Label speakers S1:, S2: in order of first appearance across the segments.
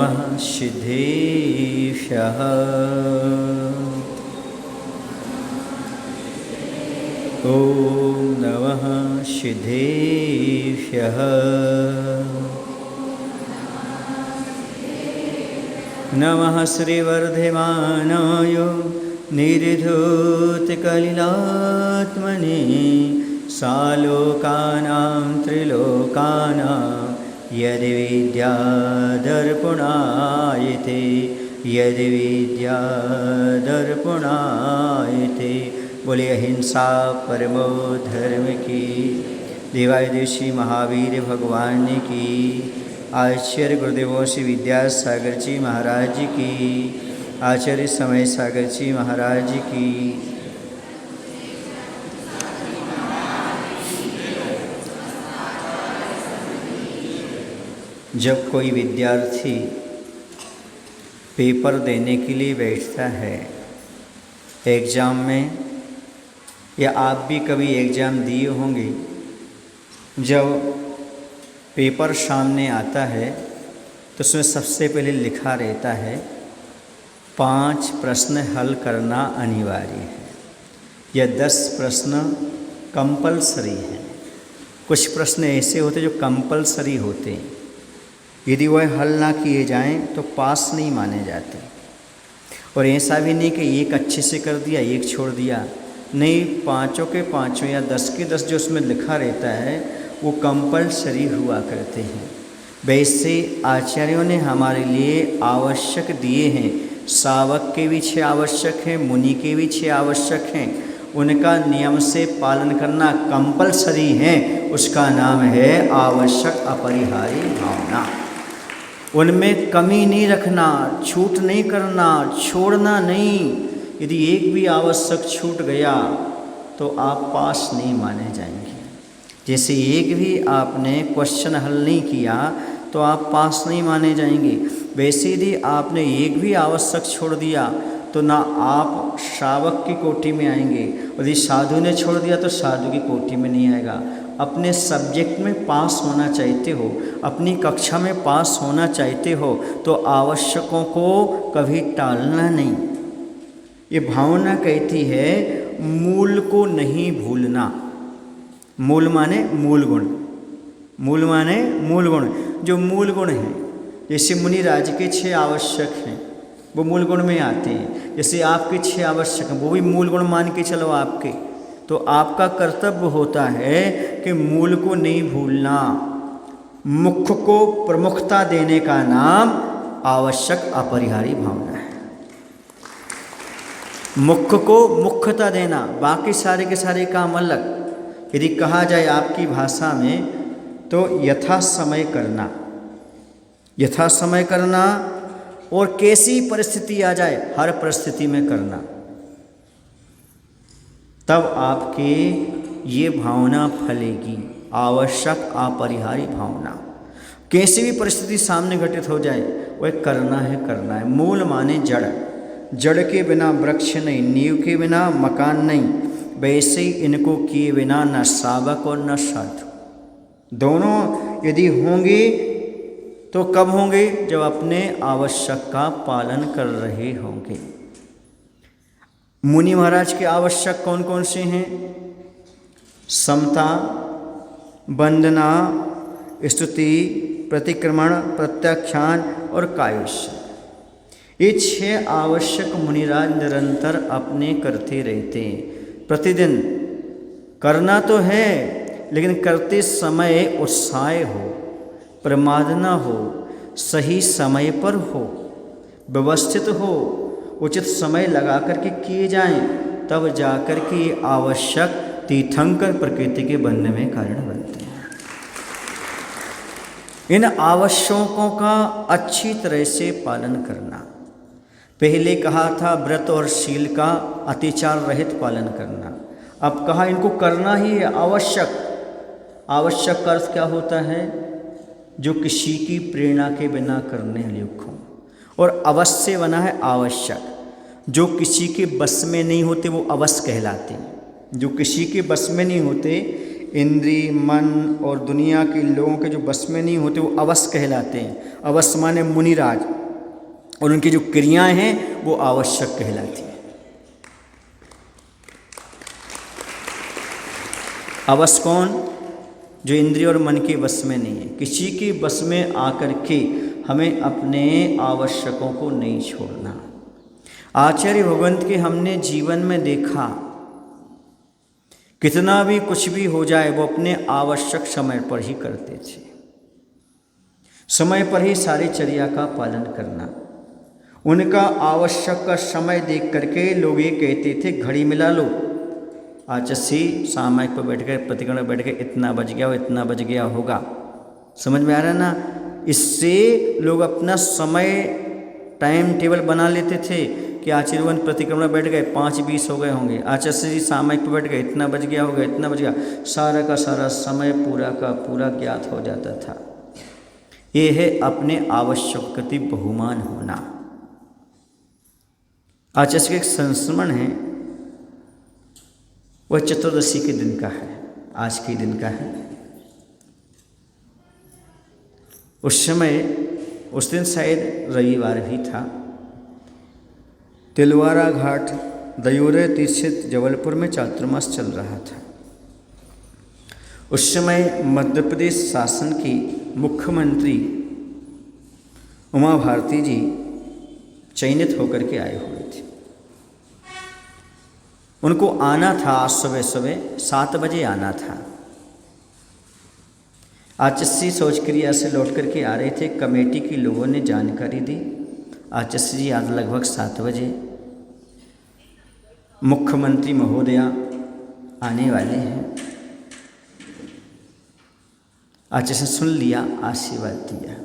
S1: नमः सिद्धेभ्यः। ॐ नमः सिद्धेभ्यः। नमः श्रीवर्धमानाय निर्धूतकलिलात्मने सालोकानां त्रिलोकानां यद्विद्यादर्पणायते यद्विद्यादर्पणायते। बोले अहिंसा परमो धर्म की। देवादिदेशी महावीर भगवान की। आचार्य गुरुदेवों श्री विद्यासागर जी महाराज जी की। आचार्य समय सागर जी महाराज जी की। जब कोई विद्यार्थी पेपर देने के लिए बैठता है एग्ज़ाम में, या आप भी कभी एग्ज़ाम दिए होंगे, जब पेपर सामने आता है तो उसमें सबसे पहले लिखा रहता है 5 प्रश्न हल करना अनिवार्य है या 10 प्रश्न कंपलसरी है। कुछ प्रश्न ऐसे होते जो कंपलसरी होते हैं, यदि वह हल ना किए जाएं तो पास नहीं माने जाते। और ऐसा भी नहीं कि एक अच्छे से कर दिया एक छोड़ दिया, नहीं, 5 के 5 या 10 के 10 जो उसमें लिखा रहता है वो कंपलसरी हुआ करते हैं। वैसे आचार्यों ने हमारे लिए आवश्यक दिए हैं। शावक के भी 6 आवश्यक हैं, मुनि के भी 6 आवश्यक हैं। उनका नियम से पालन करना कंपलसरी है, उसका नाम है आवश्यक अपरिहार्य भावना। उनमें कमी नहीं रखना, छूट नहीं करना, छोड़ना नहीं। यदि एक भी आवश्यक छूट गया तो आप पास नहीं माने जाएंगे। जैसे एक भी आपने क्वेश्चन हल नहीं किया तो आप पास नहीं माने जाएंगे, वैसे यदि आपने एक भी आवश्यक छोड़ दिया तो ना आप श्रावक की कोटि में आएंगे, और यदि साधु ने छोड़ दिया तो साधु की कोटि में नहीं आएगा। अपने सब्जेक्ट में पास होना चाहते हो, अपनी कक्षा में पास होना चाहते हो तो आवश्यकों को कभी टालना नहीं। ये भावना कहती है मूल को नहीं भूलना। मूल माने मूल गुण, मूल माने मूल गुण, जो मूल गुण हैं। जैसे मुनिराज के 6 आवश्यक हैं वो मूल गुण में आते हैं, जैसे आपके 6 आवश्यक हैं वो भी मूल गुण मान के चलो आपके। तो आपका कर्तव्य होता है कि मूल को नहीं भूलना। मुख्य को प्रमुखता देने का नाम आवश्यक अपरिहार्य भावना है। मुख्य को मुख्यता देना, बाकी सारे के सारे काम अलग। यदि कहा जाए आपकी भाषा में तो यथा समय करना, यथा समय करना, और कैसी परिस्थिति आ जाए हर परिस्थिति में करना, तब आपके ये भावना फलेगी, आवश्यक अपरिहार्य भावना। कैसी भी परिस्थिति सामने घटित हो जाए वह करना है, करना है। मूल माने जड़, जड़ के बिना वृक्ष नहीं, नींव के बिना मकान नहीं। वैसे ही इनको किए बिना न शावक और न साधु, दोनों यदि होंगे तो कब होंगे? जब अपने आवश्यक का पालन कर रहे होंगे। मुनि महाराज के आवश्यक कौन कौन से हैं? समता, वंदना, स्तुति, प्रतिक्रमण, प्रत्याख्यान और कायुष्य। ये 6 आवश्यक मुनिराज निरंतर अपने करते रहते हैं। प्रतिदिन करना तो है, लेकिन करते समय उत्साह हो, प्रमाद न हो, सही समय पर हो, व्यवस्थित हो, उचित समय लगा करके किए जाएं, तब जाकर के आवश्यक तीर्थंकर प्रकृति के बनने में कारण बनते हैं। इन आवश्यकों का अच्छी तरह से पालन करना। पहले कहा था व्रत और शील का अतिचार रहित पालन करना, अब कहा इनको करना ही है आवश्यक। आवश्यक का अर्थ क्या होता है? जो किसी की प्रेरणा के बिना करने योग्य हो। और अवश्य बना है आवश्यक, जो किसी के बस में नहीं होते वो अवश्य कहलाते हैं। जो किसी के बस में नहीं होते इंद्रिय, मन और दुनिया के लोगों के जो बस में नहीं होते वो अवश कहलाते हैं। अवश माने मुनिराज, और उनकी जो क्रियाएं हैं वो आवश्यक कहलाती हैं। अवश कौन? जो इंद्रिय और मन के बस में नहीं है। किसी के बस में आकर के हमें अपने आवश्यकों को नहीं छोड़ना। आचार्य भगवंत के हमने जीवन में देखा, कितना भी कुछ भी हो जाए वो अपने आवश्यक समय पर ही करते थे। समय पर ही सारी चर्या का पालन करना। उनका आवश्यक का समय देख करके लोग ये कहते थे घड़ी मिला लो। आचसी सामयिक पर बैठ गए, प्रतिक्रमण में बैठ गए, इतना बज गया हो, इतना बज गया होगा। समझ में आ रहा है ना? इससे लोग अपना समय टाइम टेबल बना लेते थे कि आचर्यवन प्रतिक्रमण में बैठ गए, 5:20 हो गए होंगे। आचार्य जी सामयिक पर बैठ गए, इतना बज गया होगा, इतना बज गया। सारा का सारा समय पूरा का पूरा ज्ञात हो जाता था। ये है अपने आवश्यक के प्रति बहुमान होना। आचार्य का एक संस्मरण है, वह चतुर्दशी के दिन का है, आज के दिन का है। उस समय, उस दिन शायद रविवार भी था। तिलवारा घाट दयोदय तीर्थ जबलपुर में चातुर्मास चल रहा था। उस समय मध्य प्रदेश शासन की मुख्यमंत्री उमा भारती जी चयनित होकर के आए हुए थे। उनको आना था आज सुबह सुबह 7 बजे आना था। आचार्य शौच क्रिया से लौट करके आ रहे थे। कमेटी के लोगों ने जानकारी दी, आचार्य जी आज लगभग 7 बजे मुख्यमंत्री महोदया आने वाले हैं। आचार्य सुन लिया, आशीर्वाद दिया।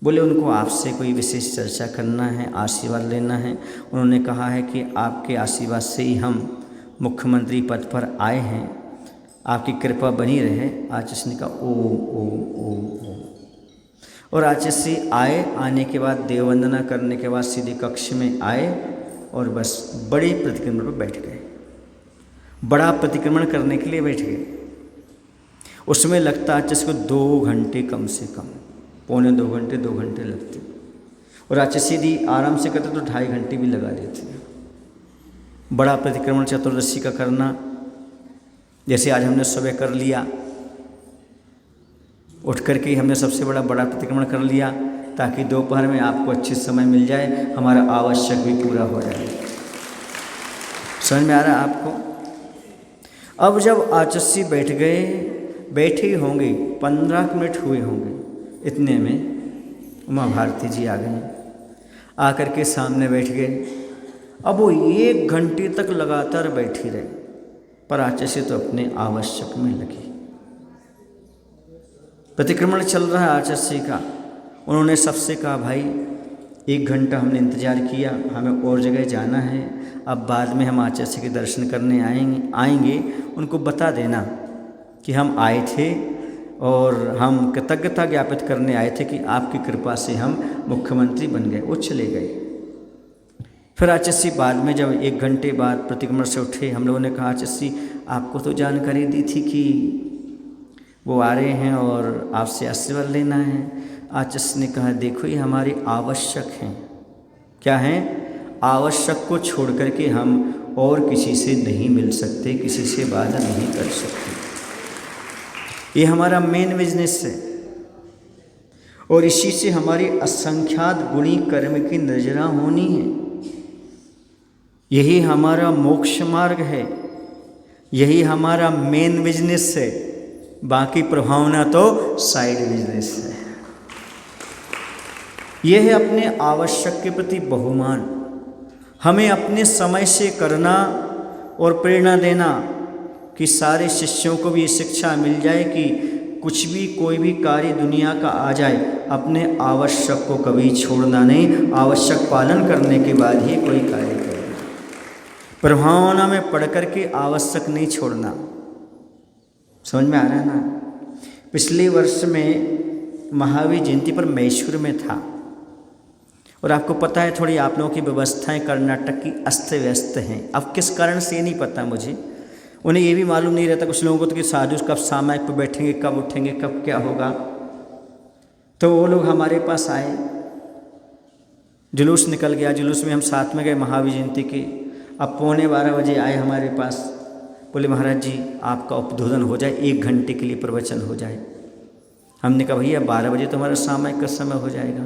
S1: बोले उनको आपसे कोई विशेष चर्चा करना है, आशीर्वाद लेना है। उन्होंने कहा है कि आपके आशीर्वाद से ही हम मुख्यमंत्री पद पर आए हैं, आपकी कृपा बनी रहे। आचार्य ने कहा ओ। और आचार्य आए। आने के बाद देववंदना करने के बाद सीधे कक्ष में आए और बस बड़े प्रतिक्रमण पर बैठ गए। बड़ा प्रतिक्रमण करने के लिए बैठ गए। उसमें लगता आचार्य को 2 घंटे, कम से कम पौने 2 घंटे, 2 घंटे लगते। और आचार्य सीधी आराम से करते तो 2.5 घंटे भी लगा देते। बड़ा प्रतिक्रमण चतुर्दशी का करना, जैसे आज हमने सुबह कर लिया, उठ करके हमने सबसे बड़ा प्रतिक्रमण कर लिया ताकि दोपहर में आपको अच्छे समय मिल जाए, हमारा आवश्यक भी पूरा हो जाए। समझ में आ रहा है आपको? अब जब आचार्य बैठ गए, बैठे ही होंगे, 15 मिनट हुए होंगे, इतने में उमा भारती जी आ गई। आकर के सामने बैठ गए। अब वो 1 घंटे तक लगातार बैठी रहे, पर आचार्य तो अपने आवश्यक में लगी। प्रतिक्रमण चल रहा है आचार्य का। उन्होंने सबसे कहा भाई 1 घंटा हमने इंतज़ार किया, हमें और जगह जाना है, अब बाद में हम आचार्य के दर्शन करने आएंगे। उनको बता देना कि हम आए थे और हम कृतज्ञता ज्ञापित करने आए थे कि आपकी कृपा से हम मुख्यमंत्री बन गए। वो चले गए। फिर आचार्य बाद में जब 1 घंटे बाद प्रतिक्रमण से उठे, हम लोगों ने कहा आचार्य आपको तो जानकारी दी थी कि वो आ रहे हैं और आपसे आशीर्वाद लेना है। आचार्य ने कहा देखो ये हमारे आवश्यक हैं। क्या हैं? आवश्यक को छोड़ करके हम और किसी से नहीं मिल सकते, किसी से वादा नहीं कर सकते। ये हमारा मेन बिजनेस है और इसी से हमारी असंख्यात गुणी कर्म की नजरा होनी है। यही हमारा मोक्ष मार्ग है, यही हमारा मेन बिजनेस है। बाकी प्रभावना तो साइड बिजनेस है। यह है अपने आवश्यक के प्रति बहुमान। हमें अपने समय से करना और प्रेरणा देना कि सारे शिष्यों को भी ये शिक्षा मिल जाए कि कुछ भी कोई भी कार्य दुनिया का आ जाए, अपने आवश्यक को कभी छोड़ना नहीं, आवश्यक पालन करने के बाद ही कोई कार्य करना। प्रभावना में पढ़ करके आवश्यक नहीं छोड़ना। समझ में आ रहा है ना? पिछले वर्ष में महावीर जयंती पर मैसूर में था और आपको पता है थोड़ी आप लोगों की व्यवस्थाएं कर्नाटक की अस्त व्यस्त हैं। अब किस कारण से ये नहीं पता मुझे। उन्हें ये भी मालूम नहीं रहता कुछ लोगों को तो कि साधु कब सामायिक पर बैठेंगे, कब उठेंगे, कब क्या होगा। तो वो लोग हमारे पास आए, जुलूस निकल गया, जुलूस में हम साथ में गए महावीर जयंती के। अब 11:15 बजे आए हमारे पास, बोले महाराज जी आपका उद्बोधन हो जाए, 1 घंटे के लिए प्रवचन हो जाए। हमने कहा भैया 12 बजे तो हमारा सामायिक का समय हो जाएगा,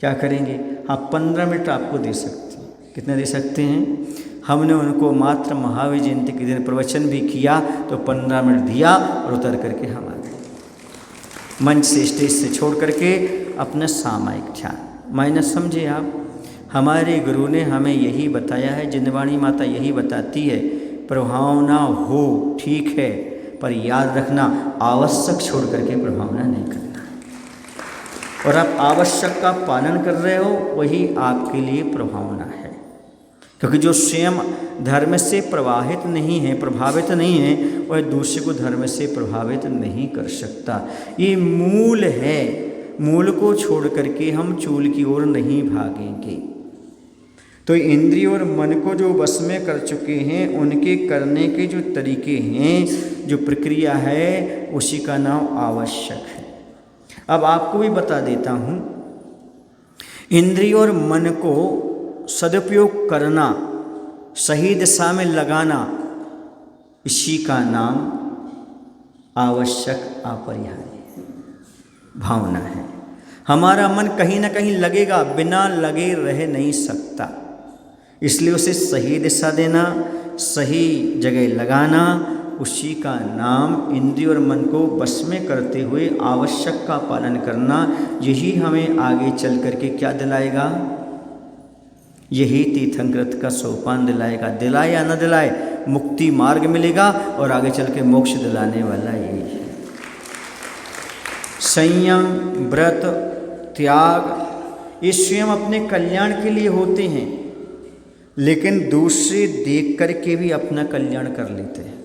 S1: क्या करेंगे? हाँ 15 मिनट आपको दे सकते हैं। कितने दे सकते हैं? हमने उनको मात्र महावीर जयंती के दिन प्रवचन भी किया तो 15 मिनट दिया और उतर करके हम आ गए, मंच से स्टेज से छोड़ करके अपना सामायिक ध्यान। मायने समझे आप, हमारे गुरु ने हमें यही बताया है, जिनवाणी माता यही बताती है, प्रभावना हो ठीक है पर याद रखना आवश्यक छोड़ करके प्रभावना नहीं करना है। और आप आवश्यक का पालन कर रहे हो वही आपके लिए प्रभावना है, क्योंकि जो स्वयं धर्म से प्रवाहित नहीं है, प्रभावित नहीं है, वह दूसरे को धर्म से प्रभावित नहीं कर सकता। ये मूल है, मूल को छोड़ करके हम चूल की ओर नहीं भागेंगे। तो इंद्रिय और मन को जो वश में कर चुके हैं उनके करने के जो तरीके हैं, जो प्रक्रिया है, उसी का नाम आवश्यक है। अब आपको भी बता देता हूँ, इंद्रिय और मन को सदुपयोग करना, सही दिशा में लगाना, इसी का नाम आवश्यक अपरिहार्य भावना है। हमारा मन कहीं ना कहीं लगेगा, बिना लगे रह नहीं सकता, इसलिए उसे सही दिशा देना, सही जगह लगाना, उसी का नाम इंद्रिय और मन को वश में करते हुए आवश्यक का पालन करना, यही हमें आगे चल करके क्या दिलाएगा? यही तीर्थंकृत का सोपान दिलाएगा। दिलाए या न दिलाए, मुक्ति मार्ग मिलेगा और आगे चल के मोक्ष दिलाने वाला यही है। संयम, व्रत, त्याग ये स्वयं अपने कल्याण के लिए होते हैं, लेकिन दूसरे देख करके भी अपना कल्याण कर लेते हैं।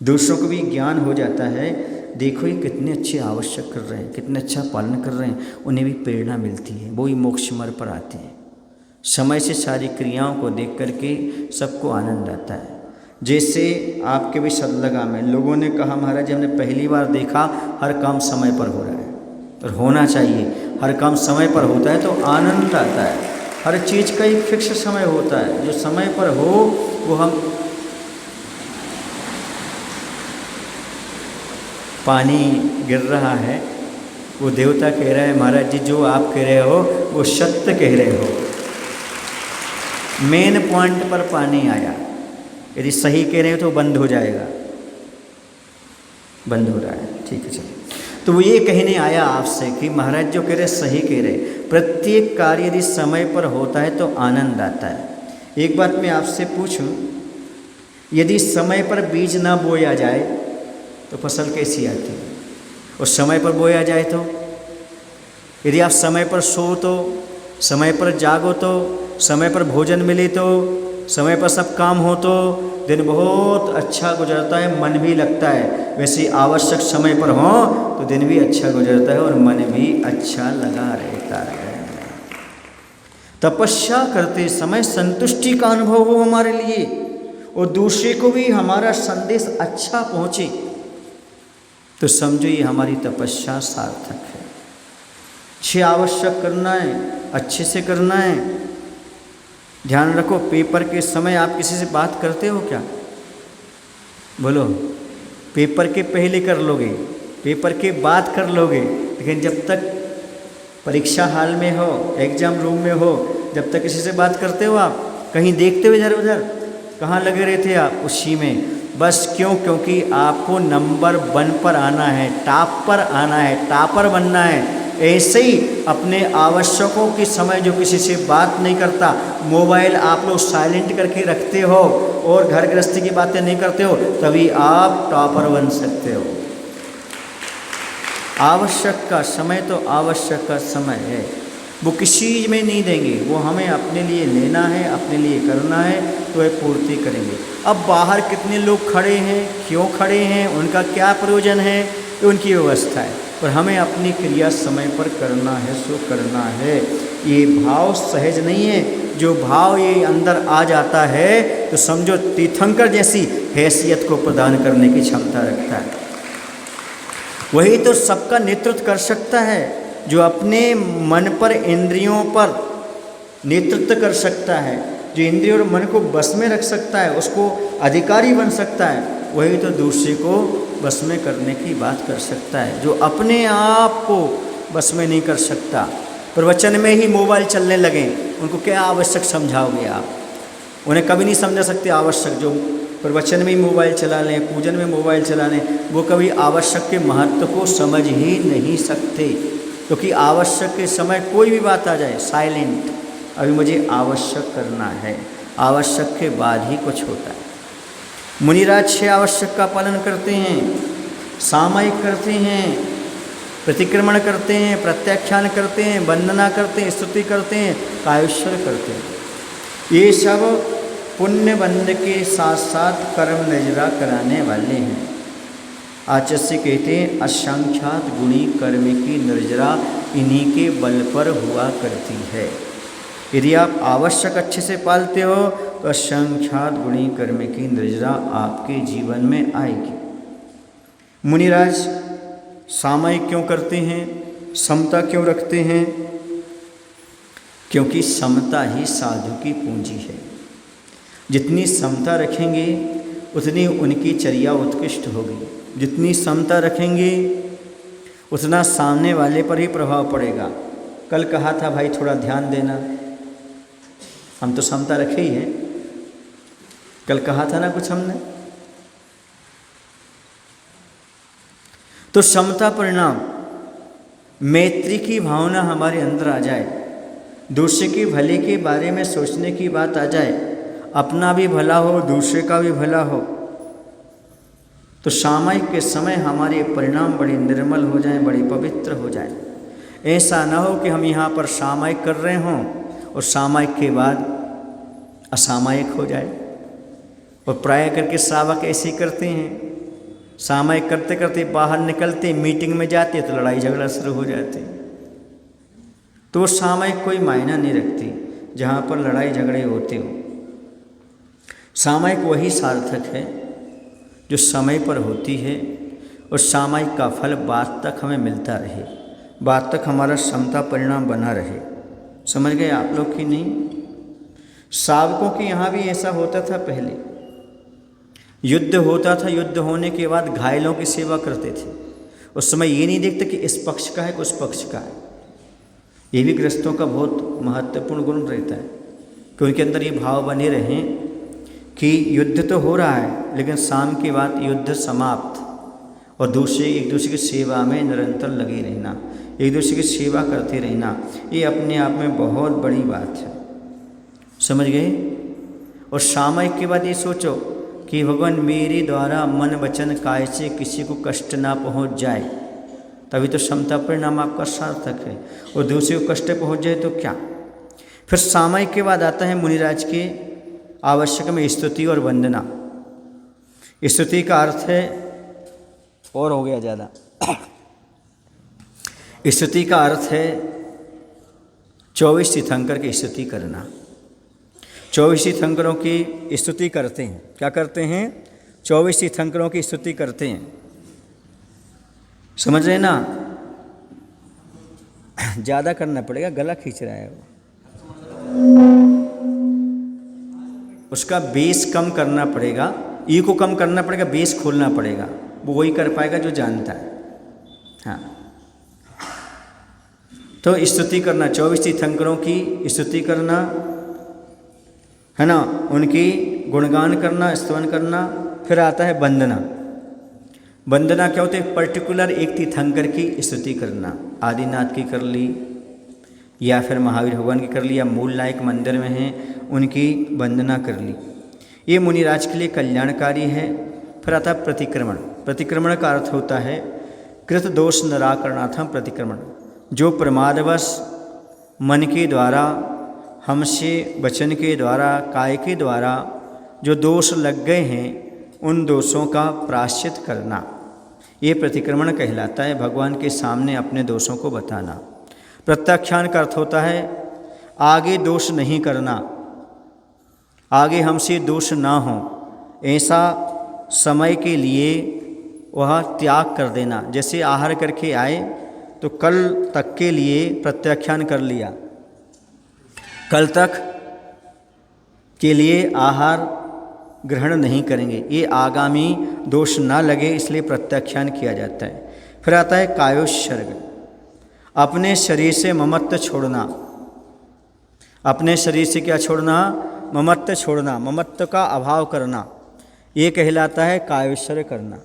S1: दूसरों को भी ज्ञान हो जाता है, देखो ये कितने अच्छे आवश्यक कर रहे हैं, कितने अच्छा पालन कर रहे हैं, उन्हें भी प्रेरणा मिलती है, वो ही मोक्ष मार्ग पर आते हैं। समय से सारी क्रियाओं को देख करके सबको आनंद आता है। जैसे आपके भी सदलगा में लोगों ने कहा महाराज हमने पहली बार देखा हर काम समय पर हो रहा है, और होना चाहिए, हर काम समय पर होता है तो आनंद आता है। हर चीज़ का एक फिक्स समय होता है, जो समय पर हो वो हम। पानी गिर रहा है, वो देवता कह रहा है महाराज जी जो आप कह रहे हो वो सत्य कह रहे हो, मेन पॉइंट पर पानी आया, यदि सही कह रहे हो तो बंद हो जाएगा, बंद हो रहा है, ठीक है चलिए। तो वो ये कहने आया आपसे कि महाराज जो कह रहे सही कह रहे, प्रत्येक कार्य यदि समय पर होता है तो आनंद आता है। एक बात मैं आपसे पूछूं, यदि समय पर बीज ना बोया जाए तो फसल कैसी आती है? और समय पर बोया जाए तो, यदि आप समय पर सो तो, समय पर जागो तो, समय पर भोजन मिले तो, समय पर सब काम हो तो दिन बहुत अच्छा गुजरता है, मन भी लगता है। वैसे आवश्यक समय पर हो तो दिन भी अच्छा गुजरता है और मन भी अच्छा लगा रहता है। तपस्या करते समय संतुष्टि का अनुभव हो हमारे लिए और दूसरे को भी हमारा संदेश अच्छा पहुँचे, तो समझो ये हमारी तपस्या सार्थक है। अच्छे आवश्यक करना है, अच्छे से करना है। ध्यान रखो, पेपर के समय आप किसी से बात करते हो क्या? बोलो, पेपर के पहले कर लोगे, पेपर के बाद कर लोगे, लेकिन जब तक परीक्षा हाल में हो, एग्जाम रूम में हो, जब तक किसी से बात करते हो आप, कहीं देखते हो इधर उधर, कहाँ लगे रहते आप? उसी में बस। क्यों? क्योंकि आपको नंबर 1 पर आना है, टॉप पर आना है, टॉपर बनना है। ऐसे ही अपने आवश्यकों के समय जो किसी से बात नहीं करता, मोबाइल आप लोग साइलेंट करके रखते हो और घर गृहस्थी की बातें नहीं करते हो, तभी आप टॉपर बन सकते हो। आवश्यक का समय तो आवश्यक का समय है, वो किसी में नहीं देंगे, वो हमें अपने लिए लेना है, अपने लिए करना है, तो वह पूर्ति करेंगे। अब बाहर कितने लोग खड़े हैं, क्यों खड़े हैं, उनका क्या प्रयोजन है, ये उनकी व्यवस्था है, पर हमें अपनी क्रिया समय पर करना है, सो करना है। ये भाव सहज नहीं है, जो भाव ये अंदर आ जाता है तो समझो तीर्थंकर जैसी हैसियत को प्रदान करने की क्षमता रखता है। वही तो सबका नेतृत्व कर सकता है, जो अपने मन पर, इंद्रियों पर नेतृत्व कर सकता है, जो इंद्रियों और मन को बस में रख सकता है, उसको अधिकारी बन सकता है। वही तो दूसरे को बस में करने की बात कर सकता है, जो अपने आप को बस में नहीं कर सकता। प्रवचन में ही मोबाइल चलने लगे, उनको क्या आवश्यक समझाओगे आप? उन्हें कभी नहीं समझा सकते आवश्यक। जो प्रवचन में ही मोबाइल चला लें, पूजन में मोबाइल चला लें, वो कभी आवश्यक के महत्व को समझ ही नहीं सकते, क्योंकि आवश्यक के समय कोई भी बात आ जाए, साइलेंट, अभी मुझे आवश्यक करना है, आवश्यक के बाद ही कुछ होता है। मुनिराज 6 आवश्यक का पालन करते हैं, सामयिक करते हैं, प्रतिक्रमण करते हैं, प्रत्याख्यान करते हैं, वंदना करते हैं, स्तुति करते हैं, कायेश्वर करते हैं। ये सब पुण्य बंद के साथ साथ कर्म नजरा कराने वाले हैं। आचार्य कहते हैं असंख्यात गुणी कर्म की निर्जरा इन्हीं के बल पर हुआ करती है। यदि आप आवश्यक अच्छे से पालते हो तो असंख्यात गुणी कर्म की निर्जरा आपके जीवन में आएगी। मुनिराज सामयिक क्यों करते हैं, समता क्यों रखते हैं? क्योंकि समता ही साधु की पूंजी है। जितनी समता रखेंगे उतनी उनकी चर्या उत्कृष्ट होगी, जितनी समता रखेंगे उतना सामने वाले पर ही प्रभाव पड़ेगा। कल कहा था भाई थोड़ा ध्यान देना, हम तो समता रखे ही हैं, कल कहा था ना कुछ हमने। तो समता परिणाम मैत्री की भावना हमारे अंदर आ जाए, दूसरे के भले के बारे में सोचने की बात आ जाए, अपना भी भला हो दूसरे का भी भला हो, तो सामयिक के समय हमारे परिणाम बड़े निर्मल हो जाएं, बड़े पवित्र हो जाएं। ऐसा ना हो कि हम यहाँ पर सामयिक कर रहे हों और सामयिक के बाद असामयिक हो जाए। और प्राय करके श्रावक ऐसे ही करते हैं, सामयिक करते करते बाहर निकलते, मीटिंग में जाते तो लड़ाई झगड़ा शुरू हो जाते। तो वो सामयिक कोई मायना नहीं रखती जहाँ पर लड़ाई झगड़े होते हो। सामयिक वही सार्थक है जो समय पर होती है और सामयिक का फल बाद तक हमें मिलता रहे, बाद तक हमारा समता परिणाम बना रहे। समझ गए आप लोग कि नहीं? सावकों के यहाँ भी ऐसा होता था। पहले युद्ध होता था, युद्ध होने के बाद घायलों की सेवा करते थे। उस समय ये नहीं देखते कि इस पक्ष का है कि उस पक्ष का है। ये भी गृहस्थों का बहुत महत्वपूर्ण गुण रहता है कि उनके अंदर ये भाव बने रहें कि युद्ध तो हो रहा है लेकिन शाम के बाद युद्ध समाप्त, और दूसरे एक दूसरे की सेवा में निरंतर लगे रहना, एक दूसरे की सेवा करते रहना, ये अपने आप में बहुत बड़ी बात है। समझ गए? और सामयिक के बाद ये सोचो कि भगवान मेरे द्वारा मन वचन काय से किसी को कष्ट ना पहुंच जाए, तभी तो समता परिणाम आपका सार्थक है। और दूसरे को कष्ट पहुंच जाए तो क्या? फिर सामयिक के बाद आता है मुनिराज के आवश्यक में स्तुति और वंदना। स्तुति का अर्थ है, और हो गया ज़्यादा, स्तुति का अर्थ है 24 तीर्थंकर की स्तुति करना। 24 तीर्थंकरों की स्तुति करते हैं। क्या करते हैं? 24 तीर्थंकरों की स्तुति करते हैं। समझ रहे ना? ज़्यादा करना पड़ेगा, गला खींच रहा है वो। उसका बेस कम करना पड़ेगा, ई को कम करना पड़ेगा, बेस खोलना पड़ेगा। वो वही कर पाएगा जो जानता है। हाँ, तो स्तुति करना, 24 तीर्थंकरों की स्तुति करना है ना, उनकी गुणगान करना, स्तवन करना। फिर आता है वंदना। वंदना क्या होती है? पर्टिकुलर एक तीर्थंकर की स्तुति करना। आदिनाथ की कर ली या फिर महावीर भगवान की कर ली, या मूल नायक मंदिर में हैं उनकी वंदना कर ली। ये मुनिराज के लिए कल्याणकारी है। फिर आता है प्रतिक्रमण। प्रतिक्रमण का अर्थ होता है कृत दोष निराकरणार्थम प्रतिक्रमण। जो प्रमादवश मन के द्वारा, हमसे वचन के द्वारा, काय के द्वारा जो दोष लग गए हैं उन दोषों का प्रायश्चित करना, ये प्रतिक्रमण कहलाता है। भगवान के सामने अपने दोषों को बताना। प्रत्याख्यान का अर्थ होता है आगे दोष नहीं करना, आगे हमसे दोष ना हो, ऐसा समय के लिए वह त्याग कर देना। जैसे आहार करके आए तो कल तक के लिए प्रत्याख्यान कर लिया, कल तक के लिए आहार ग्रहण नहीं करेंगे, ये आगामी दोष ना लगे इसलिए प्रत्याख्यान किया जाता है। फिर आता है कायोत्सर्ग, अपने शरीर से ममत्व छोड़ना। अपने शरीर से क्या छोड़ना? ममत्व छोड़ना, ममत्व का अभाव करना, ये कहलाता है कायोत्सर्ग करना।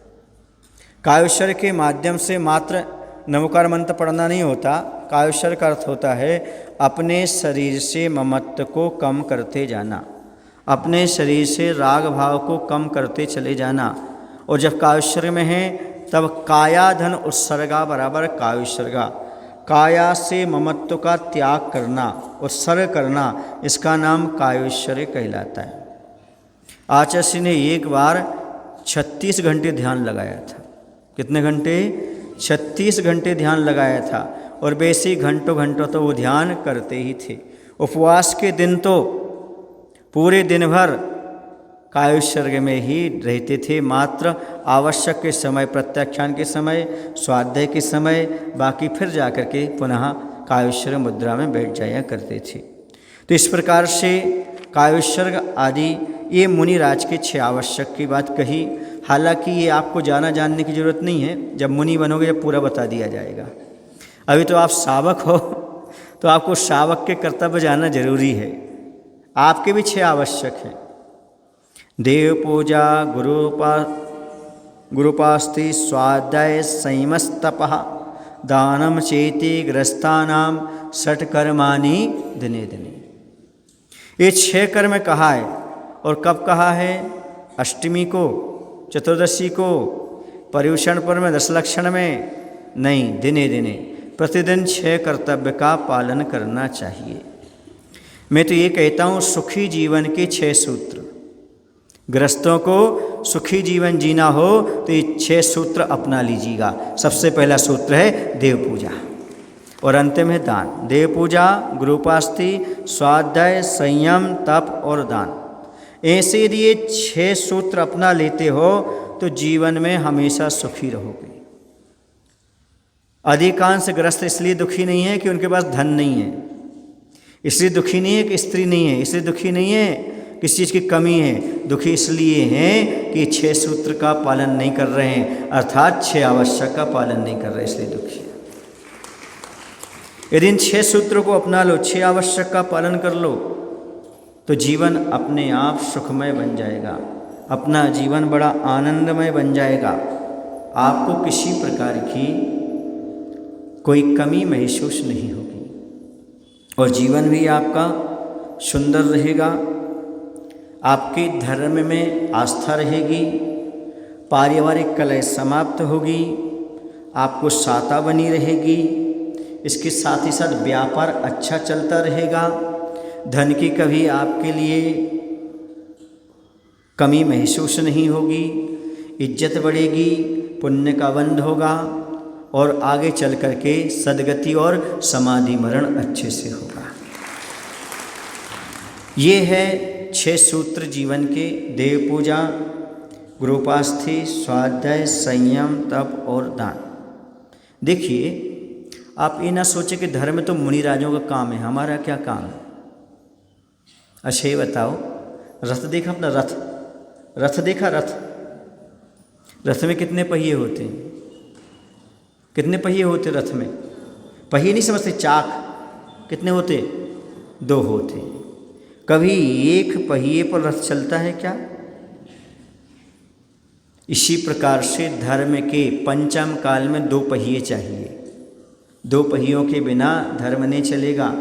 S1: कायोत्सर्ग के माध्यम से मात्र नमोकार मंत्र पढ़ना नहीं होता। कायोत्सर्ग का अर्थ होता है अपने शरीर से ममत्व को कम करते जाना, अपने शरीर से राग भाव को कम करते चले जाना। और जब कायोत्सर्ग में है तब काया धन उत्सर्गा बराबर कायोत्सर्गा, काया से ममत्व का त्याग करना, उत्सर्ग करना, इसका नाम कायोत्सर्ग कहलाता है। आचार्य ने एक बार 36 घंटे ध्यान लगाया था। कितने घंटे? 36 घंटे ध्यान लगाया था। और वैसे घंटों घंटों तो वो ध्यान करते ही थे। उपवास के दिन तो पूरे दिन भर कायोत्सर्ग में ही रहते थे। मात्र आवश्यक के समय, प्रत्याख्यान के समय, स्वाध्याय के समय, बाकी फिर जाकर के पुनः कायोत्सर्ग मुद्रा में बैठ जाया करते थे। तो इस प्रकार से कायोत्सर्ग आदि ये मुनिराज के 6 आवश्यक की बात कही। हालांकि ये आपको जानने की ज़रूरत नहीं है, जब मुनि बनोगे जब पूरा बता दिया जाएगा। अभी तो आप शावक हो तो आपको शावक के कर्तव्य जानना जरूरी है। आपके भी 6 आवश्यक हैं। देव पूजा, गुरुपास्ति, स्वाध्याय, संयमस्तपः, दानम चेति ग्रस्तानाम षट्कर्माणि दिने दिने। ये 6 कर्म कहा है। और कब कहा है? अष्टमी को, चतुर्दशी को, पर्युषण पर्व में, 10 लक्षण में नहीं, दिने दिने प्रतिदिन 6 कर्तव्य का पालन करना चाहिए। मैं तो ये कहता हूँ सुखी जीवन के 6 सूत्र। गृहस्थों को सुखी जीवन जीना हो तो ये 6 सूत्र अपना लीजिएगा। सबसे पहला सूत्र है देव पूजा और अंतिम है दान। देव पूजा, गुरुपास्ति, स्वाध्याय, संयम, तप और दान। ऐसे यदि ये 6 सूत्र अपना लेते हो तो जीवन में हमेशा सुखी रहोगे। अधिकांश गृहस्थ इसलिए दुखी नहीं है कि उनके पास धन नहीं है, इसलिए दुखी नहीं है कि स्त्री नहीं है, इसलिए दुखी नहीं है किसी चीज़ की कमी है। दुखी इसलिए हैं कि 6 सूत्र का पालन नहीं कर रहे हैं, अर्थात 6 आवश्यक का पालन नहीं कर रहे, इसलिए दुखी है। यदि इन 6 सूत्रों को अपना लो, 6 आवश्यक का पालन कर लो तो जीवन अपने आप सुखमय बन जाएगा, अपना जीवन बड़ा आनंदमय बन जाएगा। आपको किसी प्रकार की कोई कमी महसूस नहीं होगी और जीवन भी आपका सुंदर रहेगा। आपके धर्म में आस्था रहेगी, पारिवारिक कलह समाप्त होगी, आपको साता बनी रहेगी। इसके साथ ही साथ व्यापार अच्छा चलता रहेगा, धन की कभी आपके लिए कमी महसूस नहीं होगी, इज्जत बढ़ेगी, पुण्य का बंध होगा और आगे चल कर के सद्गति और समाधि मरण अच्छे से होगा। ये है 6 सूत्र जीवन के। देव पूजा, गुरुपास्थि, स्वाध्याय, संयम, तप और दान। देखिए, आप ये ना सोचे कि धर्म तो मुनिराजों का काम है, हमारा क्या काम है। अच्छा ये बताओ, रथ देखा अपना? रथ देखा? रथ में कितने पहिए होते हैं? कितने पहिए होते रथ में? पहिए नहीं समझते, चाक कितने होते? 2 होते। कभी एक पहिए पर रथ चलता है क्या? इसी प्रकार से धर्म के पंचम काल में 2 पहिए चाहिए। 2 पहियों के बिना धर्म नहीं चलेगा।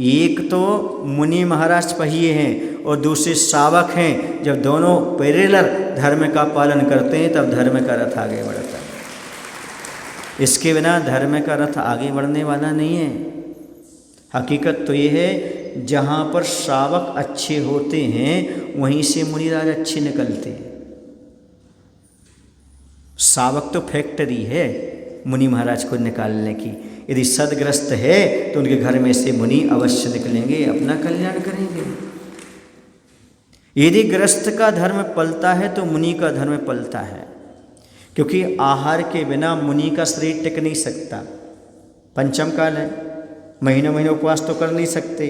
S1: एक तो मुनि महाराज पहिए हैं और दूसरे शावक हैं। जब दोनों पैरेलल धर्म का पालन करते हैं तब धर्म का रथ आगे बढ़ता है। इसके बिना धर्म का रथ आगे बढ़ने वाला नहीं है। हकीकत तो ये है, जहाँ पर श्रावक अच्छे होते हैं वहीं से मुनिराज अच्छे निकलते हैं। श्रावक तो फैक्ट्री है मुनि महाराज को निकालने की। यदि सदग्रस्त है तो उनके घर में से मुनि अवश्य निकलेंगे, अपना कल्याण करेंगे। यदि गृहस्थ का धर्म पलता है तो मुनि का धर्म पलता है, क्योंकि आहार के बिना मुनि का शरीर टिक नहीं सकता। पंचम काल है, महीनों महीनों उपवास तो कर नहीं सकते,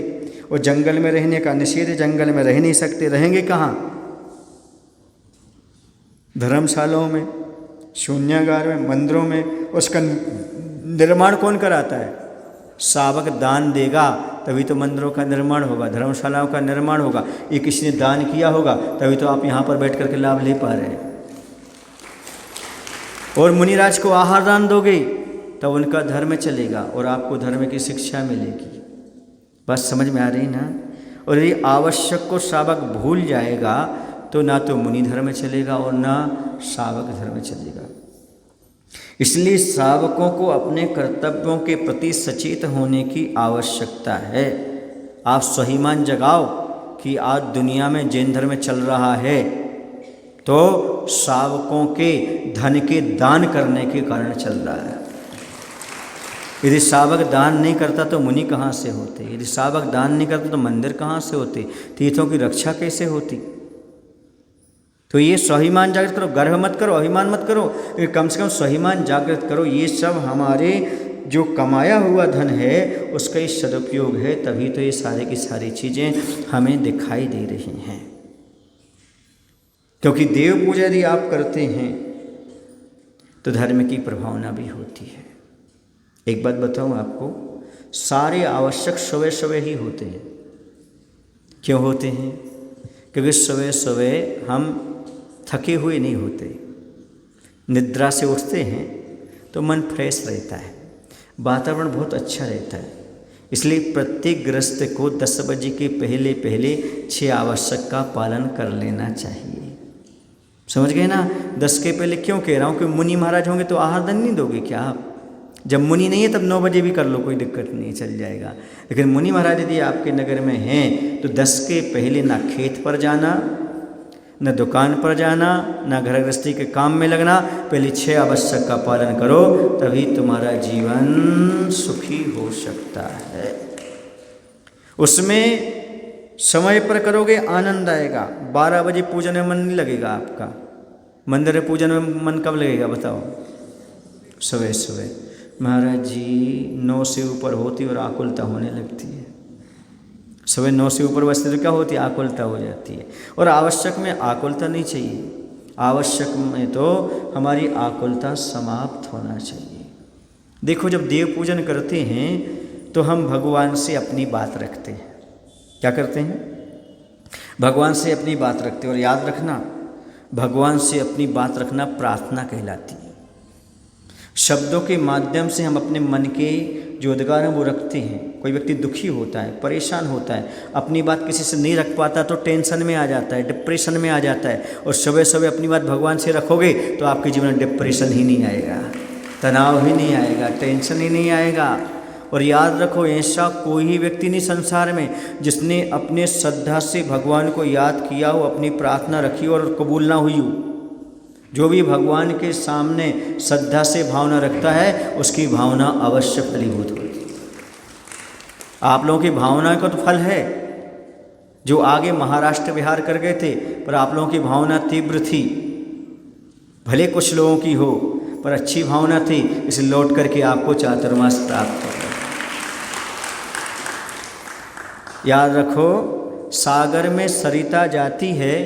S1: और जंगल में रहने का निषेध, जंगल में रह नहीं सकते। रहेंगे कहाँ? धर्मशालाओं में, शून्यागार में, मंदिरों में। उसका निर्माण कौन कराता है? सावक दान देगा तभी तो मंदिरों का निर्माण होगा, धर्मशालाओं का निर्माण होगा। ये किसी ने दान किया होगा तभी तो आप यहाँ पर बैठ करके लाभ ले पा रहे हैं। और मुनिराज को आहार दान दोगे तब उनका धर्म चलेगा और आपको धर्म की शिक्षा मिलेगी। बस समझ में आ रही ना? और यदि आवश्यक को सावक भूल जाएगा तो ना तो मुनि धर्म चलेगा और ना सावक धर्म चलेगा। इसलिए सावकों को अपने कर्तव्यों के प्रति सचेत होने की आवश्यकता है। आप स्वाभिमान जगाओ कि आज दुनिया में जैन धर्म चल रहा है तो सावकों के धन के दान करने के कारण चल रहा है। यदि सावक दान नहीं करता तो मुनि कहाँ से होते? यदि सावक दान नहीं करता तो मंदिर कहाँ से होते? तीर्थों की रक्षा कैसे होती? तो ये स्वाभिमान जागृत करो, गर्व मत करो, अभिमान मत करो, कम से कम स्वाभिमान जागृत करो। ये सब हमारे जो कमाया हुआ धन है उसका ही सदुपयोग है, तभी तो ये सारी की सारी चीज़ें हमें दिखाई दे रही हैं। क्योंकि देव पूजा यदि आप करते हैं तो धर्म की प्रभावना भी होती है। एक बात बताऊं आपको, सारे आवश्यक सुबह सुबह ही होते हैं। क्यों होते हैं? क्योंकि सुबह सुबह हम थके हुए नहीं होते, निद्रा से उठते हैं तो मन फ्रेश रहता है, वातावरण बहुत अच्छा रहता है। इसलिए प्रत्येक गृहस्थ को 10 बजे के पहले पहले 6 आवश्यक का पालन कर लेना चाहिए। समझ गए ना? 10 के पहले क्यों कह रहा हूँ कि मुनि महाराज होंगे तो आहार दान नहीं दोगे क्या आप? जब मुनि नहीं है तब 9 बजे भी कर लो, कोई दिक्कत नहीं, चल जाएगा। लेकिन मुनि महाराज यदि आपके नगर में हैं तो 10 के पहले ना खेत पर जाना, न दुकान पर जाना, न घर गृहस्थी के काम में लगना। पहले 6 आवश्यक का पालन करो, तभी तुम्हारा जीवन सुखी हो सकता है। उसमें समय पर करोगे आनंद आएगा। 12 बजे पूजन में मन नहीं लगेगा आपका। मंदिर में पूजन में मन कब लगेगा बताओ? सुबह सुबह। महाराज जी 9 से ऊपर होती और आकुलता होने लगती है। सुबह 9 से ऊपर बजते तो क्या होती है? आकुलता हो जाती है। और आवश्यक में आकुलता नहीं चाहिए, आवश्यक में तो हमारी आकुलता समाप्त होना चाहिए। देखो, जब देव पूजन करते हैं तो हम भगवान से अपनी बात रखते हैं। क्या करते हैं? भगवान से अपनी बात रखते हैं। और याद रखना, भगवान से अपनी बात रखना प्रार्थना कहलाती है। शब्दों के माध्यम से हम अपने मन के जो उद्गार हैं वो रखते हैं। कोई व्यक्ति दुखी होता है, परेशान होता है, अपनी बात किसी से नहीं रख पाता तो टेंशन में आ जाता है, डिप्रेशन में आ जाता है। और सुबह सुबह अपनी बात भगवान से रखोगे तो आपके जीवन में डिप्रेशन ही नहीं आएगा, तनाव ही नहीं आएगा, टेंशन ही नहीं आएगा। और याद रखो, ऐसा कोई ही व्यक्ति नहीं संसार में जिसने अपने श्रद्धा से भगवान को याद किया हो, अपनी प्रार्थना रखी हो और कबूल ना हुई हो। जो भी भगवान के सामने श्रद्धा से भावना रखता है उसकी भावना अवश्य फलीभूत होती है। आप लोगों की भावना का तो फल है। जो आगे महाराष्ट्र बिहार कर गए थे, पर आप लोगों की भावना तीव्र थी। भले कुछ लोगों की हो, पर अच्छी भावना थी, इसे लौट करके आपको चातुर्मास प्राप्त हो गया। याद रखो, सागर में सरिता जाती है,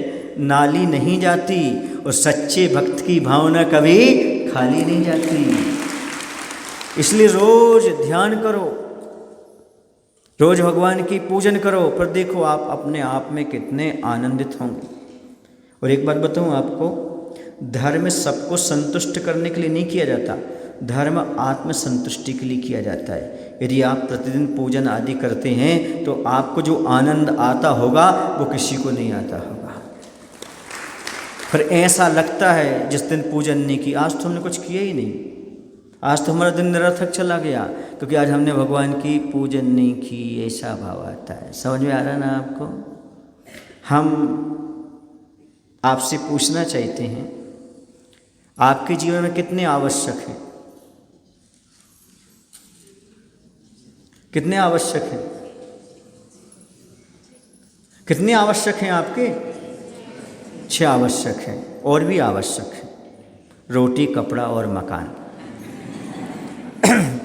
S1: नाली नहीं जाती। और सच्चे भक्त की भावना कभी खाली नहीं जाती। इसलिए रोज ध्यान करो, रोज भगवान की पूजन करो, पर देखो आप अपने आप में कितने आनंदित होंगे। और एक बात बताऊं आपको, धर्म सबको संतुष्ट करने के लिए नहीं किया जाता, धर्म आत्म संतुष्टि के लिए किया जाता है। यदि आप प्रतिदिन पूजन आदि करते हैं तो आपको जो आनंद आता होगा वो किसी को नहीं आता होगा। फिर ऐसा लगता है जिस दिन पूजन नहीं की, आज तो हमने कुछ किया ही नहीं, आज तो हमारा दिन निरर्थक चला गया, क्योंकि आज हमने भगवान की पूजन नहीं की, ऐसा भाव आता है। समझ में आ रहा है ना आपको? हम आपसे पूछना चाहते हैं, आपके जीवन में कितने आवश्यक हैं? कितने आवश्यक हैं? कितने आवश्यक हैं आपके? 6 आवश्यक है, और भी आवश्यक है, रोटी, कपड़ा और मकान।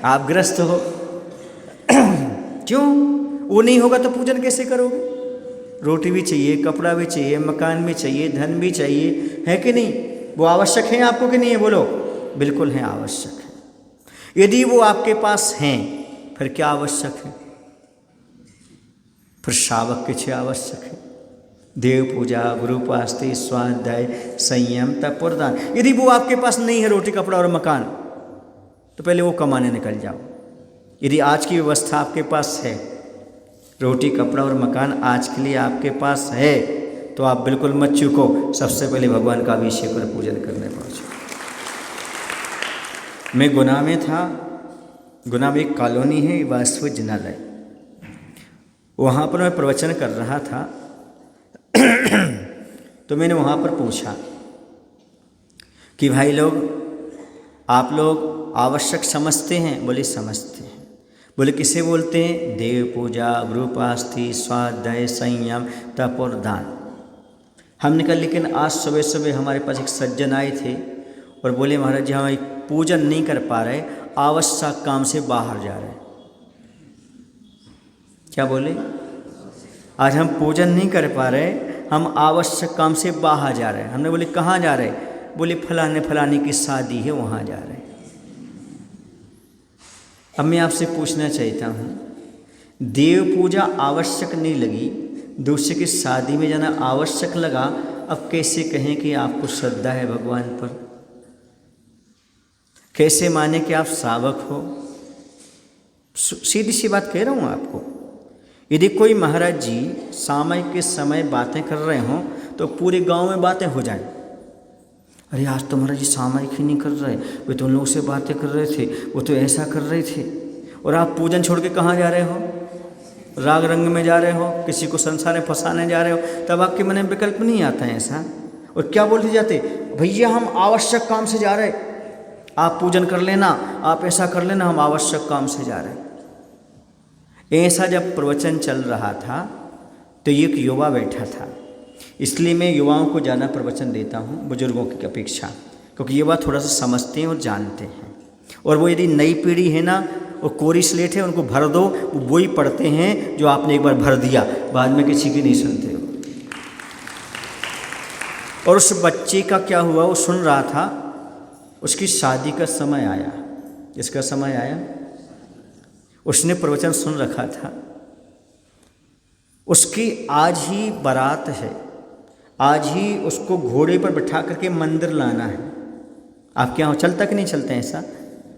S1: आप गृहस्थ हो, क्यों? वो नहीं होगा तो पूजन कैसे करोगे? रोटी भी चाहिए, कपड़ा भी चाहिए, मकान भी चाहिए, धन भी चाहिए, है कि नहीं? वो आवश्यक है आपको कि नहीं है? बोलो। बिल्कुल है, आवश्यक है। यदि वो आपके पास हैं, फिर क्या आवश्यक है? फिर श्रावक के 6 आवश्यक है, देव पूजा, गुरुपास्ति, स्वाध्याय, संयम, तप और दान। यदि वो आपके पास नहीं है, रोटी, कपड़ा और मकान, तो पहले वो कमाने निकल जाओ। यदि आज की व्यवस्था आपके पास है, रोटी, कपड़ा और मकान आज के लिए आपके पास है, तो आप बिल्कुल मत चूको, सबसे पहले भगवान का अभिषेक और पूजन करने पहुँचो। मैं गुना में था। गुना में एक कॉलोनी है, वास्तविक जिनालय, वहाँ पर मैं प्रवचन कर रहा था। तो मैंने वहाँ पर पूछा कि भाई लोग, आप लोग आवश्यक समझते हैं? बोले समझते हैं। बोले किसे बोलते हैं? देव पूजा, गुरुपास्ति, स्वाध्याय, संयम, तप और दान। हमने कहा लेकिन आज सुबह सुबह हमारे पास एक सज्जन आए थे और बोले महाराज जी हम पूजन नहीं कर पा रहे, आवश्यक काम से बाहर जा रहे हैं। क्या बोले? आज हम पूजन नहीं कर पा रहे, हम आवश्यक काम से बाहर जा रहे हैं। हमने बोले कहाँ जा रहे? बोले फलाने फलाने की शादी है, वहाँ जा रहे हैं। अब मैं आपसे पूछना चाहता हूँ, देव पूजा आवश्यक नहीं लगी, दूसरे की शादी में जाना आवश्यक लगा, अब कैसे कहें कि आपको श्रद्धा है भगवान पर? कैसे माने कि आप श्रावक हो? सीधी सी बात कह रहा हूँ आपको। यदि कोई महाराज जी सामयिक के समय बातें कर रहे हों तो पूरे गांव में बातें हो जाएं। अरे आज तो महाराज जी सामयिक ही नहीं कर रहे, वे तो उन लोगों से बातें कर रहे थे, वो तो ऐसा कर रहे थे। और आप पूजन छोड़ के कहाँ जा रहे हो? राग रंग में जा रहे हो, किसी को संसार में फंसाने जा रहे हो, तब आपके मन में विकल्प नहीं आता है ऐसा। और क्या बोलते जाते, भैया हम आवश्यक काम से जा रहे, आप पूजन कर लेना, आप ऐसा कर लेना, हम आवश्यक काम से जा रहे। ऐसा जब प्रवचन चल रहा था तो एक युवा बैठा था, इसलिए मैं युवाओं को ज़्यादा प्रवचन देता हूँ बुजुर्गों की अपेक्षा, क्योंकि युवा थोड़ा सा समझते हैं और जानते हैं। और वो यदि नई पीढ़ी है ना, वो कोरी स्लेट है, उनको भर दो, वो ही पढ़ते हैं जो आपने एक बार भर दिया, बाद में किसी की नहीं सुनते हो। और उस बच्चे का क्या हुआ, वो सुन रहा था, उसकी शादी का समय आया। जिसका समय आया, उसने प्रवचन सुन रखा था, उसकी आज ही बारात है, आज ही उसको घोड़े पर बिठा करके मंदिर लाना है। आपके यहाँ चलता कि नहीं चलते हैं ऐसा?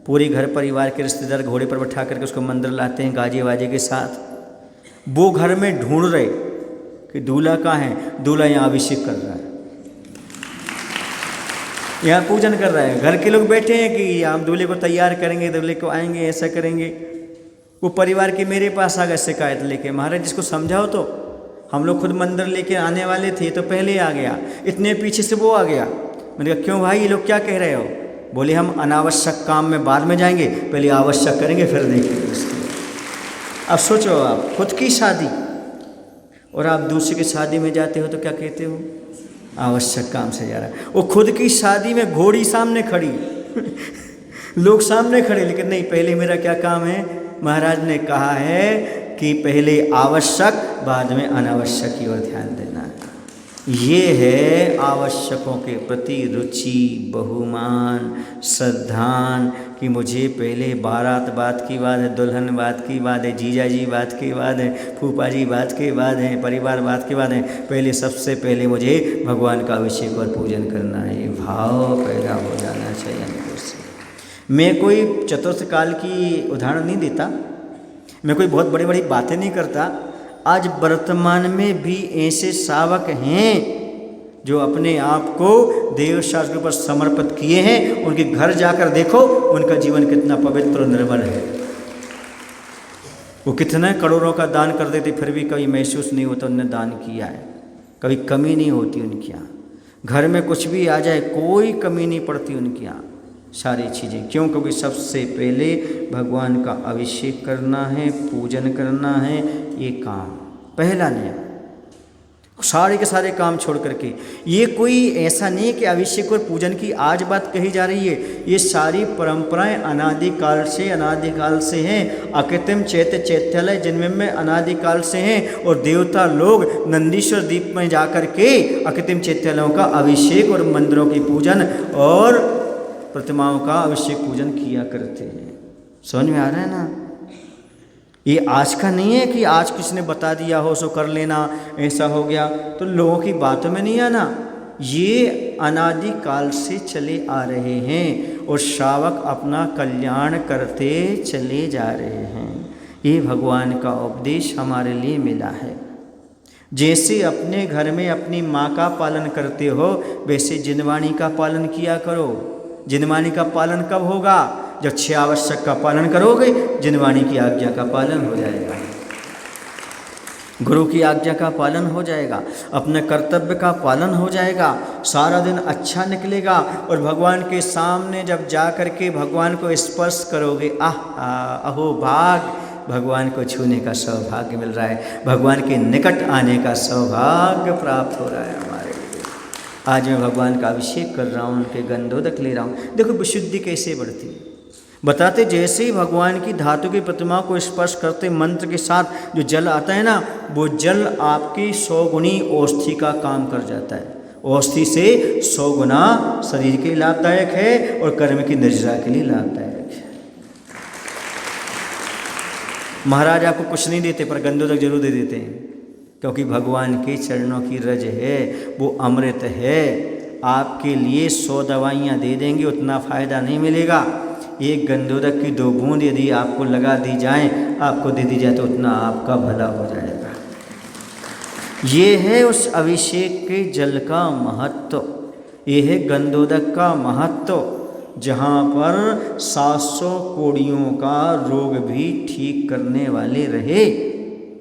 S1: पूरे घर परिवार के रिश्तेदार घोड़े पर बिठा करके उसको मंदिर लाते हैं गाजे वाजे के साथ। वो घर में ढूंढ रहे कि दूल्हा कहाँ है, दूल्हा यहाँ अभिषेक कर रहा है, यहाँ पूजन कर रहा है। घर के लोग बैठे हैं कि हम दूल्हे को तैयार करेंगे, दूल्हे को आएंगे, ऐसा करेंगे। वो परिवार के मेरे पास आ गए शिकायत लेके, महाराज जिसको समझाओ तो, हम लोग खुद मंदिर लेके आने वाले थे तो पहले आ गया, इतने पीछे से वो आ गया। मैंने कहा क्यों भाई, ये लोग क्या कह रहे हो? बोले हम अनावश्यक काम में बाद में जाएंगे, पहले आवश्यक करेंगे फिर देखेंगे उसके। अब सोचो, आप खुद की शादी और आप दूसरे की शादी में जाते हो तो क्या कहते हो? आवश्यक काम से जा रहा है। वो खुद की शादी में घोड़ी सामने खड़ी लोग सामने खड़े, लेकिन नहीं, पहले मेरा क्या काम है? महाराज ने कहा है कि पहले आवश्यक बाद में अनावश्यक की ओर ध्यान देना। ये है आवश्यकों के प्रति रुचि, बहुमान, श्रद्धान, कि मुझे पहले बारात बात की बात है, दुल्हन बात की बात है, जीजा जी बात की बात है, फूफा जी बात की बात है, परिवार बात की बात है, पहले सबसे पहले मुझे भगवान का अभिषेक और पूजन करना है। ये भाव पैदा हो जाना चाहिए अंदर से। मैं कोई चतुर्थ काल की उदाहरण नहीं देता, मैं कोई बहुत बड़ी बड़ी बातें नहीं करता। आज वर्तमान में भी ऐसे श्रावक हैं जो अपने आप को देव शास्त्र पर समर्पित किए हैं। उनके घर जाकर देखो, उनका जीवन कितना पवित्र और निर्मल है। वो कितने करोड़ों का दान कर देते, फिर भी कभी महसूस नहीं होता उन्होंने दान किया है, कभी कमी नहीं होती उनके यहाँ। घर में कुछ भी आ जाए, कोई कमी नहीं पड़ती उनके यहाँ, सारी चीज़ें। क्यों? क्योंकि सबसे पहले भगवान का अभिषेक करना है, पूजन करना है, ये काम पहला नियम। सारे के सारे काम छोड़ करके। ये कोई ऐसा नहीं है कि अभिषेक और पूजन की आज बात कही जा रही है, ये सारी परंपराएं अनादिकाल से हैं। अकृत्रिम चैत्य चैत्यालय जिनमें में अनादिकाल से हैं, और देवता लोग नंदीश्वर द्वीप में जाकर के अकृत्रिम चैत्यालयों का अभिषेक और मंदिरों की पूजन और प्रतिमाओं का अभिषेक पूजन किया करते हैं। समझ में आ रहा है ना? ये आज का नहीं है कि आज किसी ने बता दिया हो सो कर लेना, ऐसा हो गया तो लोगों की बातों में नहीं आना। ये अनादिकाल से चले आ रहे हैं और श्रावक अपना कल्याण करते चले जा रहे हैं। ये भगवान का उपदेश हमारे लिए मिला है। जैसे अपने घर में अपनी माँ का पालन करते हो, वैसे जिनवाणी का पालन किया करो। जिनवाणी का पालन कब होगा? जब 6 आवश्यक का पालन करोगे, जिनवाणी की आज्ञा का पालन हो जाएगा, गुरु की आज्ञा का पालन हो जाएगा, अपने कर्तव्य का पालन हो जाएगा, सारा दिन अच्छा निकलेगा। और भगवान के सामने जब जा कर के भगवान को स्पर्श करोगे, अहो भाग, भगवान को छूने का सौभाग्य मिल रहा है, भगवान के निकट आने का सौभाग्य प्राप्त हो रहा है हमारे लिए। आज मैं भगवान का अभिषेक कर रहा हूँ, उनके गंधोदक ले रहा हूँ। देखो विशुद्धि कैसे बढ़ती है। बताते जैसे ही भगवान की धातु की प्रतिमा को स्पर्श करते मंत्र के साथ जो जल आता है ना, वो जल आपकी 100 गुनी औषधि का काम कर जाता है। औषधि से 100 गुना शरीर के लिए लाभदायक है और कर्म की निर्जरा के लिए लाभदायक है। महाराज आपको कुछ नहीं देते पर गंधोदक जरूर दे देते हैं, क्योंकि भगवान के चरणों की रज है, वो अमृत है। आपके लिए 100 दवाइयाँ दे देंगे, उतना फ़ायदा नहीं मिलेगा। एक गंधोदक की 2 बूंद यदि आपको लगा दी जाए, आपको दे दी जाए, तो उतना आपका भला हो जाएगा। ये है उस अभिषेक के जल का महत्व, ये है गंधोदक का महत्व, जहाँ पर 700 कोड़ियों का रोग भी ठीक करने वाले रहे।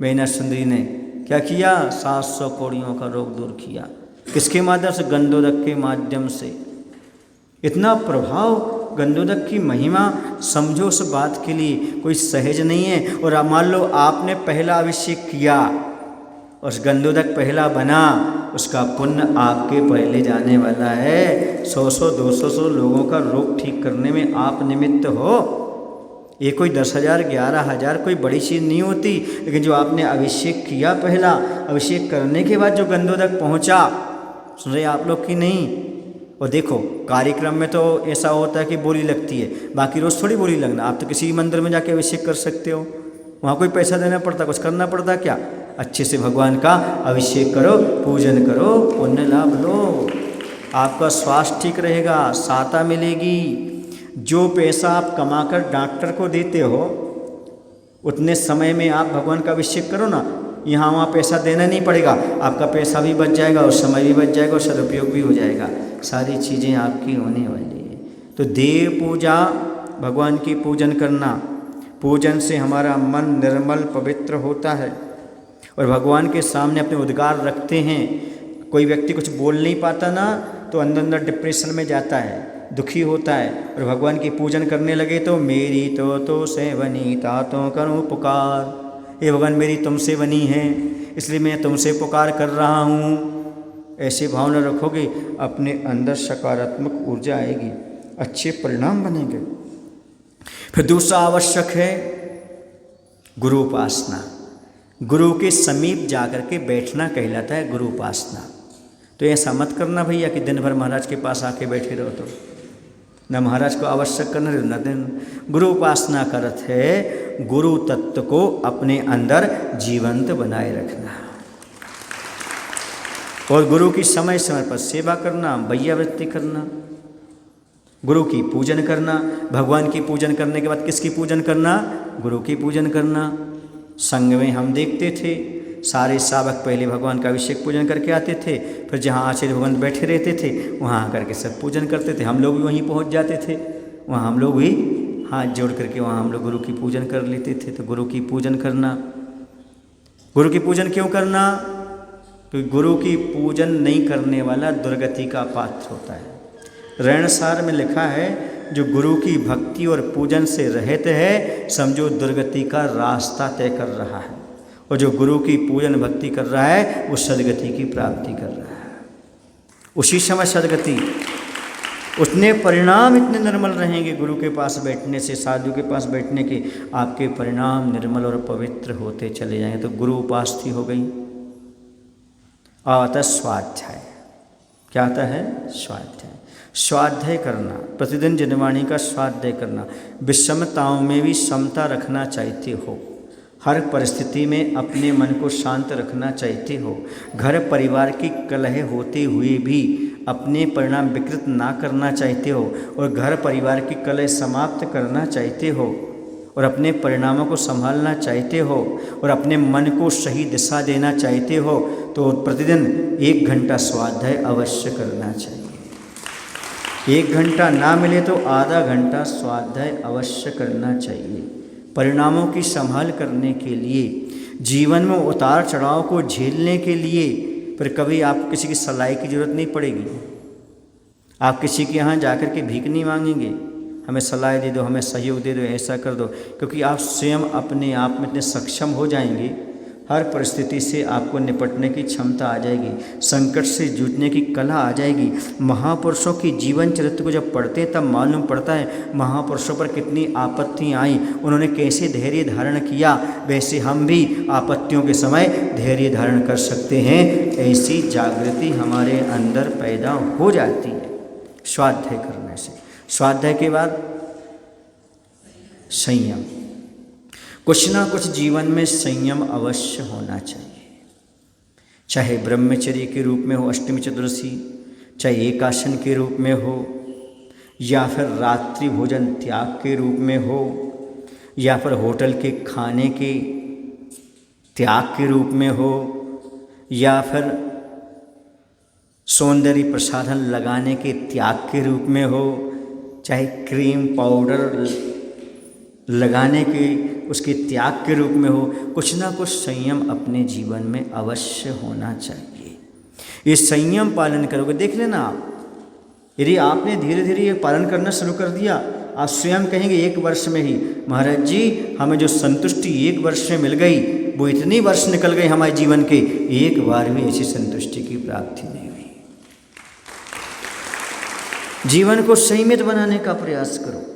S1: मैना सुंदरी ने क्या किया? 700 कोड़ियों का रोग दूर किया। किसके माध्यम से? गंधोदक के माध्यम से। इतना प्रभाव, गंधोदक की महिमा समझो। उस बात के लिए कोई सहज नहीं है। और मान लो आपने पहला अभिषेक किया और गंधोदक पहला बना, उसका पुण्य आपके पहले जाने वाला है। 100 200 लोगों का रोग ठीक करने में आप निमित्त हो। ये कोई 10,000 11,000 कोई बड़ी चीज़ नहीं होती, लेकिन जो आपने अभिषेक किया पहला, अभिषेक करने के बाद जो गंधोदक पहुँचा, सुन रहे आप लोग की नहीं। और देखो कार्यक्रम में तो ऐसा होता है कि बोली लगती है, बाकी रोज़ थोड़ी बोली लगना। आप तो किसी मंदिर में जाके अभिषेक कर सकते हो, वहाँ कोई पैसा देना पड़ता, कुछ करना पड़ता क्या? अच्छे से भगवान का अभिषेक करो, पूजन करो, पुण्य लाभ लो, आपका स्वास्थ्य ठीक रहेगा, सहायता मिलेगी। जो पैसा आप कमाकर डॉक्टर को देते हो, उतने समय में आप भगवान का अभिषेक करो ना, यहाँ वहाँ पैसा देना नहीं पड़ेगा, आपका पैसा भी बच जाएगा और समय भी बच जाएगा और सदुपयोग भी हो जाएगा, सारी चीज़ें आपकी होने वाली है। तो देव पूजा, भगवान की पूजन करना, पूजन से हमारा मन निर्मल पवित्र होता है और भगवान के सामने अपने उद्गार रखते हैं। कोई व्यक्ति कुछ बोल नहीं पाता ना, तो अंदर अंदर डिप्रेशन में जाता है, दुखी होता है, और भगवान की पूजन करने लगे तो मेरी तो से बनी तातों करूँ पुकार, ये भगवान मेरी तुमसे बनी है, इसलिए मैं तुमसे पुकार कर रहा हूँ। ऐसी भावना रखोगे, अपने अंदर सकारात्मक ऊर्जा आएगी, अच्छे परिणाम बनेंगे। फिर दूसरा आवश्यक है गुरु उपासना। गुरु के समीप जाकर के बैठना कहलाता है गुरु उपासना। तो ऐसा मत करना भैया कि दिन भर महाराज के पास आके बैठे रहो, तो न महाराज को आवश्यक करना न दिन। गुरु उपासना का अर्थ है गुरु तत्व को अपने अंदर जीवंत बनाए रखना और गुरु की समय समय पर सेवा करना, वैयावृत्ति करना, गुरु की पूजन करना। भगवान की पूजन करने के बाद किसकी पूजन करना? गुरु की पूजन करना। संग में हम देखते थे सारे सावक पहले भगवान का अभिषेक पूजन करके आते थे, फिर जहाँ आचार्य भगवान बैठे रहते थे वहाँ आकर के सब पूजन करते थे। हम लोग भी वहीं पहुँच जाते थे, वहाँ हम लोग भी हाथ जोड़ करके वहाँ हम लोग गुरु की पूजन कर लेते थे। तो गुरु की पूजन करना। गुरु की पूजन क्यों करना? तो गुरु की पूजन नहीं करने वाला दुर्गति का पात्र होता है। ऋणसार में लिखा है, जो गुरु की भक्ति और पूजन से रहित है, समझो दुर्गति का रास्ता तय कर रहा है। और जो गुरु की पूजन भक्ति कर रहा है वो सदगति की प्राप्ति कर रहा है। उसी समय सदगति, उतने परिणाम इतने निर्मल रहेंगे गुरु के पास बैठने से, साधु के पास बैठने के, आपके परिणाम निर्मल और पवित्र होते चले जाएंगे। तो गुरु उपास्थि हो गई। आता स्वाध्याय, क्या आता है? स्वाध्याय। स्वाध्याय करना, प्रतिदिन जनवाणी का स्वाध्याय करना। विषमताओं में भी समता रखना चाहते हो, हर परिस्थिति में अपने मन को शांत रखना चाहते हो, घर परिवार की कलह होते हुए भी अपने परिणाम विकृत ना करना चाहते हो, और घर परिवार की कलह समाप्त करना चाहते हो, और अपने परिणामों को संभालना चाहते हो, और अपने मन को सही दिशा देना चाहते हो, तो प्रतिदिन 1 घंटा स्वाध्याय अवश्य करना चाहिए। 1 घंटा ना मिले तो आधा घंटा स्वाध्याय अवश्य करना चाहिए। परिणामों की संभाल करने के लिए, जीवन में उतार चढ़ाव को झेलने के लिए। पर कभी आपको किसी की सलाह की ज़रूरत नहीं पड़ेगी। आप किसी के यहाँ जाकर के भीख नहीं मांगेंगे, हमें सलाह दे दो, हमें सहयोग दे दो, ऐसा कर दो, क्योंकि आप स्वयं अपने आप में इतने सक्षम हो जाएंगे, हर परिस्थिति से आपको निपटने की क्षमता आ जाएगी, संकट से जूझने की कला आ जाएगी। महापुरुषों की जीवन चरित्र को जब पढ़ते हैं तब मालूम पड़ता है महापुरुषों पर कितनी आपत्तियाँ आई, उन्होंने कैसे धैर्य धारण किया। वैसे हम भी आपत्तियों के समय धैर्य धारण कर सकते हैं। ऐसी जागृति हमारे अंदर पैदा हो जाती है स्वाध्याय करने से। स्वाध्याय के बाद संयम। कुछ ना कुछ जीवन में संयम अवश्य होना चाहिए, चाहे ब्रह्मचर्य के रूप में हो, अष्टमी चतुर्दशी, चाहे एकासन के रूप में हो, या फिर रात्रि भोजन त्याग के रूप में हो, या फिर होटल के खाने के त्याग के रूप में हो, या फिर सौंदर्य प्रसाधन लगाने के त्याग के रूप में हो, चाहे क्रीम पाउडर लगाने के उसके त्याग के रूप में हो। कुछ ना कुछ संयम अपने जीवन में अवश्य होना चाहिए। ये संयम पालन करोगे, देख लेना आप, यदि आपने धीरे धीरे ये पालन करना शुरू कर दिया, आप स्वयं कहेंगे 1 वर्ष में ही, महाराज जी हमें जो संतुष्टि 1 वर्ष में मिल गई वो इतनी वर्ष निकल गई हमारे जीवन के, एक बार भी ऐसी संतुष्टि की प्राप्ति नहीं हुई। जीवन को संयमित बनाने का प्रयास करो,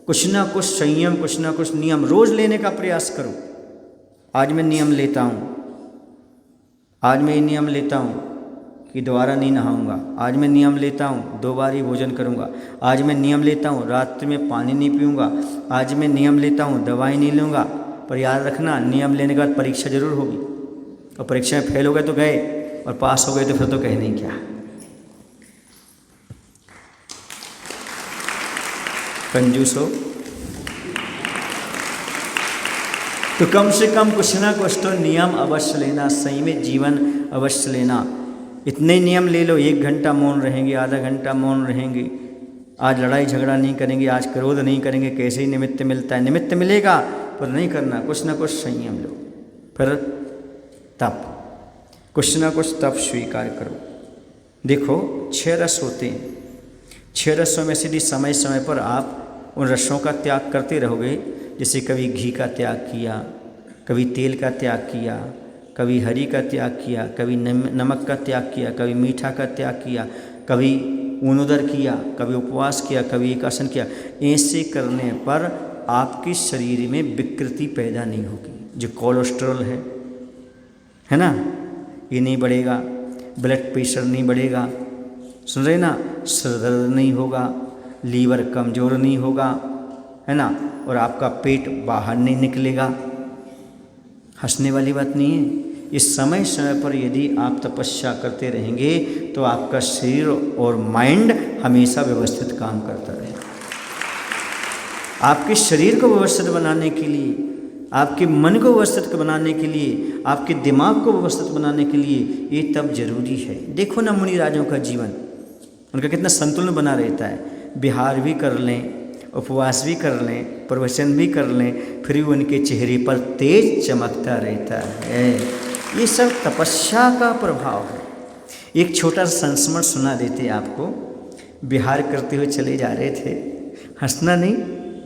S1: कुछ ना कुछ संयम, कुछ ना कुछ नियम रोज लेने का प्रयास करो। आज मैं नियम लेता हूँ, आज मैं ये नियम लेता हूँ कि दोबारा नहीं नहाऊंगा, आज मैं नियम लेता हूँ 2 बार ही भोजन करूँगा, आज मैं नियम लेता हूँ रात्रि में पानी नहीं पीऊँगा, आज मैं नियम लेता हूँ दवाई नहीं लूँगा। पर याद रखना, नियम लेने के बाद परीक्षा जरूर होगी, और परीक्षा में फेल हो गए तो गए, और पास हो गए तो फिर तो कहे नहीं क्या। कंजूस हो तो कम से कम कुछ ना कुछ तो नियम अवश्य लेना, संयमित जीवन अवश्य लेना। इतने नियम ले लो, 1 घंटा मौन रहेंगे, आधा घंटा मौन रहेंगे, आज लड़ाई झगड़ा नहीं करेंगे, आज क्रोध नहीं करेंगे। कैसे ही निमित्त मिलता है, निमित्त मिलेगा पर नहीं करना, कुछ ना कुछ संयम लो। फिर तप, कुछ ना कुछ तप स्वीकार करो। देखो 6 रस होते हैं, 6 रसों में से भी समय समय पर आप उन रसों का त्याग करते रहोगे। जैसे कभी घी का त्याग किया, कभी तेल का त्याग किया, कभी हरी का त्याग किया, कभी नमक का त्याग किया, कभी मीठा का त्याग किया, कभी ऊनुदर किया, कभी उपवास किया, कभी एकासन किया। ऐसे करने पर आपके शरीर में विकृति पैदा नहीं होगी। जो कोलेस्ट्रॉल है ना, ये नहीं बढ़ेगा, ब्लड प्रेशर नहीं बढ़ेगा, सुन रहे ना, सिर दर्द नहीं होगा, लीवर कमज़ोर नहीं होगा, है ना, और आपका पेट बाहर नहीं निकलेगा। हंसने वाली बात नहीं है। इस समय समय पर यदि आप तपस्या करते रहेंगे तो आपका शरीर और माइंड हमेशा व्यवस्थित काम करता रहेगा। आपके शरीर को व्यवस्थित बनाने के लिए, आपके मन को व्यवस्थित बनाने के लिए, आपके दिमाग को व्यवस्थित बनाने के लिए ये तब जरूरी है। देखो ना मुनि राजों का जीवन, उनका कितना संतुलन बना रहता है। विहार भी कर लें, उपवास भी कर लें, प्रवचन भी कर लें, फिर भी उनके चेहरे पर तेज चमकता रहता है। ये सब तपस्या का प्रभाव है। एक छोटा सा संस्मरण सुना देते आपको। विहार करते हुए चले जा रहे थे, हंसना नहीं,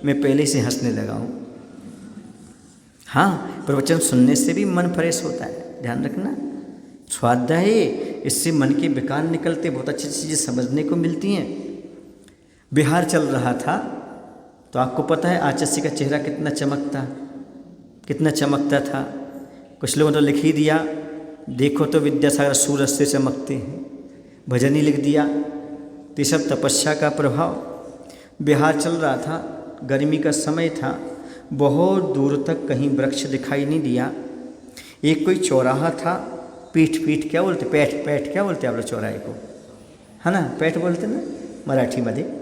S1: मैं पहले से हंसने लगा हूँ। हाँ, प्रवचन सुनने से भी मन फ्रेश होता है, ध्यान रखना। स्वाध्याय इससे मन के विकार निकलते, बहुत अच्छी चीज़ें समझने को मिलती हैं। बिहार चल रहा था तो आपको पता है आचार्य का चेहरा कितना चमकता था। कुछ लोगों ने तो लिख ही दिया, देखो तो विद्यासागर सूरज से चमकते हैं, भजन ही लिख दिया। तो ये सब तपस्या का प्रभाव। बिहार चल रहा था, गर्मी का समय था, बहुत दूर तक कहीं वृक्ष दिखाई नहीं दिया। एक कोई चौराहा था, पीठ क्या बोलते, पैठ क्या बोलते आप लोग चौराहे को, है ना, पैठ बोलते ना मराठी में।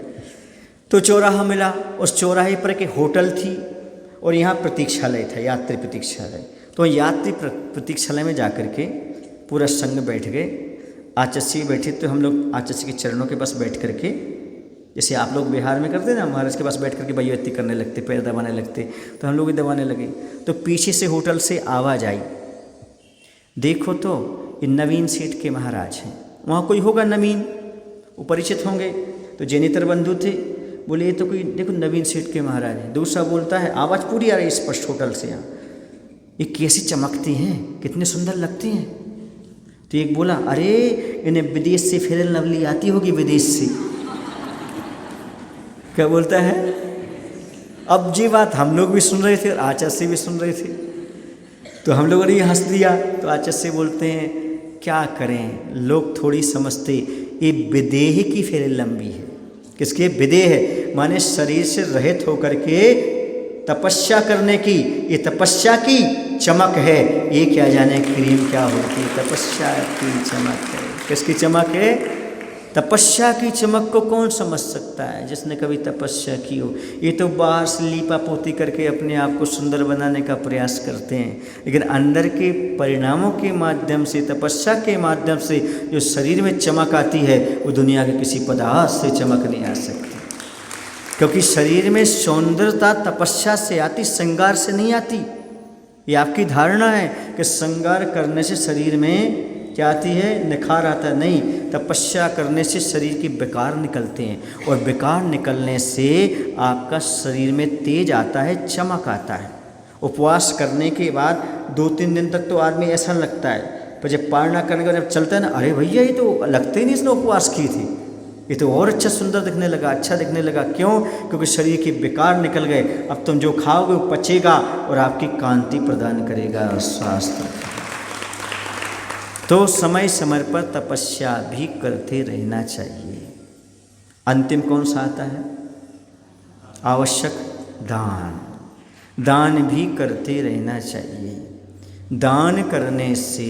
S1: तो चौराहा मिला, उस चौराहे पर एक होटल थी और यहाँ प्रतीक्षालय था, यात्री प्रतीक्षालय। तो यात्री प्रतीक्षालय में जाकर के पूरा संघ बैठ गए। आचार्य बैठे तो हम लोग आचार्य के चरणों के पास बैठ करके, जैसे आप लोग बिहार में करते ना, महाराज के पास बैठ करके भैय्यवती करने लगते, पैर दबाने लगते, तो हम लोग भी दबाने लगे। तो पीछे से होटल से आवाज़ आई, देखो तो ये नवीन सेठ के महाराज हैं। वहाँ कोई होगा नवीन, वो परिचित होंगे। तो जैनेतर बंधु थे, बोले ये तो कोई देखो नवीन सेठ के महाराज हैं। दूसरा बोलता है, आवाज़ पूरी आ रही स्पष्ट होटल से, यहाँ ये कैसी चमकती हैं, कितने सुंदर लगती हैं। तो एक बोला, अरे इन्हें विदेश से फेयर एंड लवली आती होगी, विदेश से। क्या बोलता है? अब जी बात हम लोग भी सुन रहे थे और आचार्य से भी सुन रहे थे, तो हम लोगों ने हंस दिया। तो आचार्य से बोलते हैं, क्या करें, लोग थोड़ी समझते, ये विदेह की फेयर एंड लंबी है। किसके? विदेह माने शरीर से रहित होकर के तपस्या करने की, ये तपस्या की चमक है। ये क्या जाने क्रीम क्या होती, तपस्या की चमक है। किसकी चमक है? तपस्या की चमक को कौन समझ सकता है जिसने कभी तपस्या की हो। ये तो बाहर से लीपा पोती करके अपने आप को सुंदर बनाने का प्रयास करते हैं, लेकिन अंदर के परिणामों के माध्यम से, तपस्या के माध्यम से जो शरीर में चमक आती है, वो दुनिया के किसी पदार्थ से चमक नहीं आ सकती। क्योंकि शरीर में सौंदर्यता तपस्या से आती, श्रृंगार से नहीं आती। ये आपकी धारणा है कि श्रृंगार करने से शरीर में क्या आती है, निखार आता है। नहीं, तपस्या करने से शरीर के विकार निकलते हैं, और विकार निकलने से आपका शरीर में तेज आता है, चमक आता है। उपवास करने के बाद 2-3 दिन तक तो आदमी ऐसा लगता है, पर जब पारणा करने के बाद जब चलता है ना, अरे भैया ये तो लगते ही नहीं इसने उपवास की थी, ये तो और अच्छा सुंदर दिखने लगा, अच्छा दिखने लगा। क्यों? क्योंकि शरीर के विकार निकल गए। अब तुम जो खाओगे वो पचेगा और आपकी कांति प्रदान करेगा, स्वास्थ्य। तो समय समय पर तपस्या भी करते रहना चाहिए। अंतिम कौन सा आता है? आवश्यक दान। दान भी करते रहना चाहिए। दान करने से